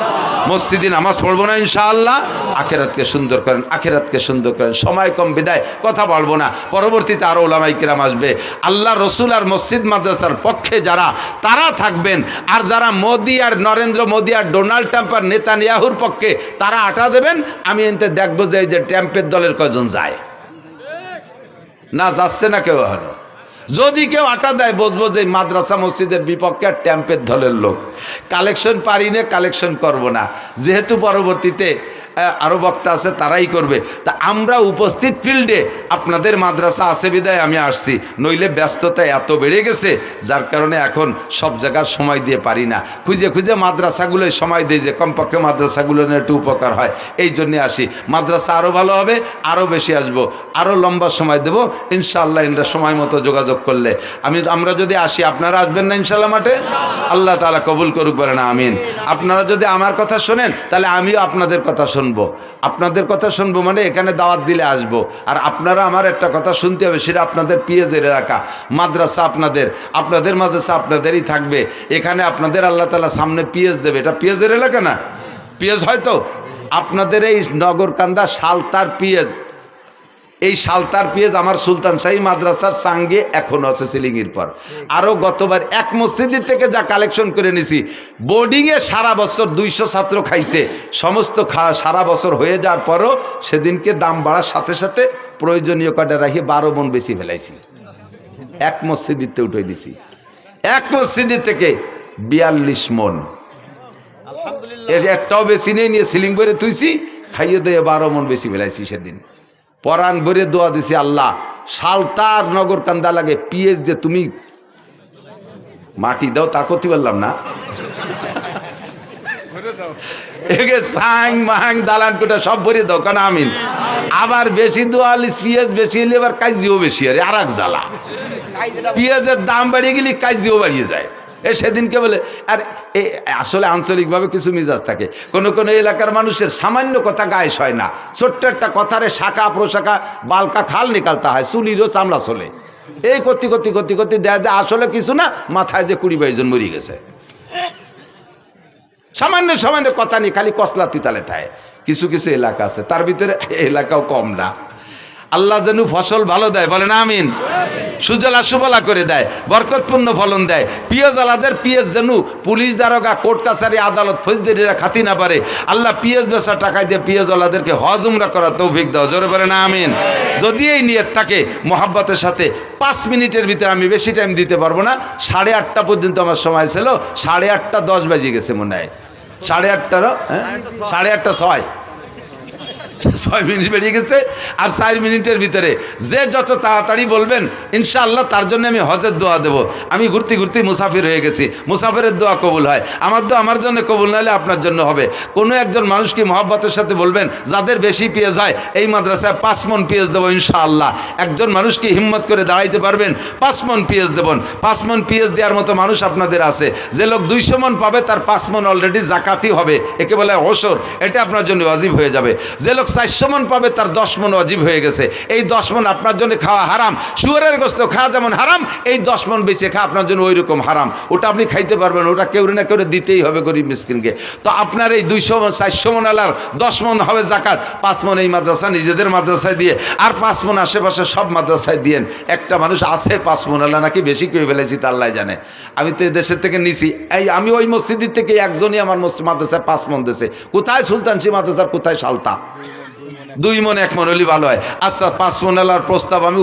মসজিদে নামাজ পড়বো না ইনশাআল্লাহ? আখিরাতকে সুন্দর করেন, আখিরাতকে সুন্দর করেন। সময় কম বিদায় কথা বলবো না, পরবর্তীতে আরও ওলামায়ে কেরাম আসবে। আল্লাহ রসুল আর মসজিদ মাদ্রাসার পক্ষে যারা, তারা থাকবেন। আর যারা মোদি আর নরেন্দ্র মোদি আর ডোনাল্ড ট্রাম্প আর নেতানিয়াহুর পক্ষে, তারা আটা দেবেন। আমি এতে দেখবো যে এই যে ট্রাম্পের দলের কয়জন যায়, না যাচ্ছে না কেউ হলো। যদি কেউ আটা দেয়, বুঝবো যে মাদ্রাসা মসজিদের বিপক্ষে আর ট্যাম্পের দলের লোক। কালেকশন পারি না, কালেকশন করব না, যেহেতু পরবর্তীতে আরও বক্তা আছে তারাই করবে। তা আমরা উপস্থিত ফিল্ডে, আপনাদের মাদ্রাসা আছে বিদায় আমি আসছি, নইলে ব্যস্ততা এত বেড়ে গেছে যার কারণে এখন সব জায়গার সময় দিয়ে পারি না। খুঁজে খুঁজে মাদ্রাসাগুলোয় সময় দিই যে কমপক্ষে মাদ্রাসাগুলো নিয়ে একটু উপকার হয়, এই জন্যে আসি। মাদ্রাসা আরও ভালো হবে, আরও বেশি আসবো, আরও লম্বা সময় দেবো ইনশাআল্লাহ। ইনরা সময় মতো যোগাযোগ করলে আমরা যদি আসি, আপনারা আসবেন না ইনশাআল্লাহ মাঠে? আল্লাহ তাআলা কবুল করুক, বলেন আমিন। আপনারা যদি আমার কথা শোনেন, তাহলে আমিও আপনাদের কথা শুনবো। আপনাদের কথা শুনবো মানে এখানে দাওয়াত দিলে আসবো। আর আপনারা আমার একটা কথা শুনতে হবে, সেটা আপনাদের পিএজের এলাকা, মাদ্রাসা আপনাদের মাদ্রাসা আপনাদেরই থাকবে। এখানে আপনাদের আল্লাহ তাআলা সামনে পিএজ দেবে। এটা পিএজের এলাকা না? পিএজ হয়তো আপনাদের এই নগরকান্দা সালতার পিএজ, এই সালতার পিএজ আমার সুলতান শাহী মাদ্রাসার সঙ্গে এখনও আছে সিলিংয়ের পর। আরও গতবার এক মসজিদের থেকে যা কালেকশন করে নিছি, বোর্ডিংয়ে সারা বছর 200 ছাত্র খাইছে। সমস্ত সারা বছর হয়ে যাওয়ার পরও সেদিনকে দাম বাড়ার সাথে সাথে প্রয়োজনীয় কটা রাখি 12 মণ বেশি ফেলাইছি। এক মসজিদিতে উঠে দিছি, এক মসজিদের থেকে 42 মণ। এর একটাও বেশি নেই, নিয়ে সিলিং করে তুইছি, খাইয়ে দিয়ে 12 মণ বেশি ফেলাইছি সেদিন। পরাণ ভরে দোয়া দিছি, আল্লাহ সালতার নগর কান্দা লাগে পিএইচ দিয়ে তুমি মাটি দাও, তা করতে পারলাম না। এগে সাং মাং দালান কোটা সব ভরে দাও কারণ আমিন। আবার বেশি দোয়াল পেঁয়াজ বেশি হলে এবার কাজিও বেশি আর এক জ্বালা, পেঁয়াজের দাম বাড়িয়ে গেলে কাজিও বাড়িয়ে যায়। সেদিনকে বলে আর আসলে আঞ্চলিকভাবে কিছু মিজাজ থাকে, কোনো কোনো এলাকার মানুষের সামান্য কথা গায়ে হয় না, ছোট্ট একটা কথারে শাখা প্রশাখা বালকা খাল নিকালতে হয়, চুলিরও চামড়া চলে। এই করতে করতে করতে করতে দেখা যায় আসলে কিছু না, মাথায় যে 20-22 জন মরে গেছে সামান্য সামান্য কথা নিয়ে খালি কসলা তিতালে থাকে। কিছু কিছু এলাকা আছে, তার ভিতরে এলাকাও কম না। আল্লাহ যেন ফসল ভালো দেয়, বলেন আমিন। সুজলা সুফলা করে দেয়, বরকতপূর্ণ ফলন দেয়। পিঁয়াজ আলাদের পিঁয়াজ যেন পুলিশ দারোগা কোর্ট কাছারি আদালত ফৌজদারিরা খাতি না পারে। আল্লাহ পিঁয়াজ বেচা টাকায় দিয়ে পিঁয়াজ আলাদেরকে হজ উমরা করার তৌফিক দাও, জোরে বলেন আমিন। যদি এই নিয়ত থাকে মহাব্বতের সাথে 5 মিনিটের ভিতরে, আমি বেশি টাইম দিতে পারবো না, 8:30 পর্যন্ত আমার সময় ছিল, 8:30-10 বেজে গেছে মনে হয়, 8:30 6:30 6 মিনিট বেরিয়ে গেছে। আর 4 মিনিটের ভিতরে যে যত তাড়াতাড়ি বলবেন ইনশাআল্লাহ তার জন্য আমি হজের দোয়া দেব। আমি ঘুরতে ঘুরতে মুসাফির হয়ে গেছি, মুসাফিরের দোয়া কবুল হয়, আমার দোয়া আমার জন্য কবুল না হলে আপনার জন্য হবে। কোনো একজন মানুষকে মহব্বতের সাথে বলবেন যাদের বেশি পেঁয়াজ হয় এই মাদ্রাসায় 5 মণ পেঁয়াজ দেবো ইনশাআল্লাহ। একজন মানুষকে হিম্মত করে দাঁড়াইতে পারবেন 5 মণ পেঁয়াজ দেবেন। 5 মণ পেঁয়াজ দেওয়ার মতো মানুষ আপনাদের আছে। যে লোক 200 মণ পাবে তার 5 মণ অলরেডি জাকাতি হবে, একে বলে ওসর, এটা আপনার জন্য ওয়াজিব হয়ে যাবে। যে লোক 400 মণ পাবে তার 10 মণ ওয়াজিব হয়ে গেছে। এই 10 মণ আপনার জন্য খাওয়া হারাম, শুয়োরের গোশত খাওয়া যেমন হারাম, এই 10 মণ বেশি খাওয়া আপনার জন্য ওই রকম হারাম। ওটা আপনি খাইতে পারবেন, ওটা কেউ না কেউ দিতেই হবে গরিব মিসকিনকে। তো আপনার এই 200 মণ 400 মণ আলার 10 মণ হবে জাকাত, 5 মণ এই মাদ্রাসা নিজেদের মাদ্রাসায় দিয়ে, আর 5 মণ আশেপাশে সব মাদ্রাসায় দিয়েন। একটা মানুষ আছে 5 মণ আলা নাকি বেশি কেউ ফেলেছি তা আল্লাহ জানে। আমি তো দেশের থেকে নিছি, আমি ওই মসজিদের থেকে একজনই আমার মাদ্রাসায় 5 মণ দিয়েছে। কোথায় সুলতানসি মাদ্রাসার, কোথায় সালতা, 2 মণ 1 মণ হলে ভালো হয়। আচ্ছা 5 মণ আলার প্রস্তাব আমি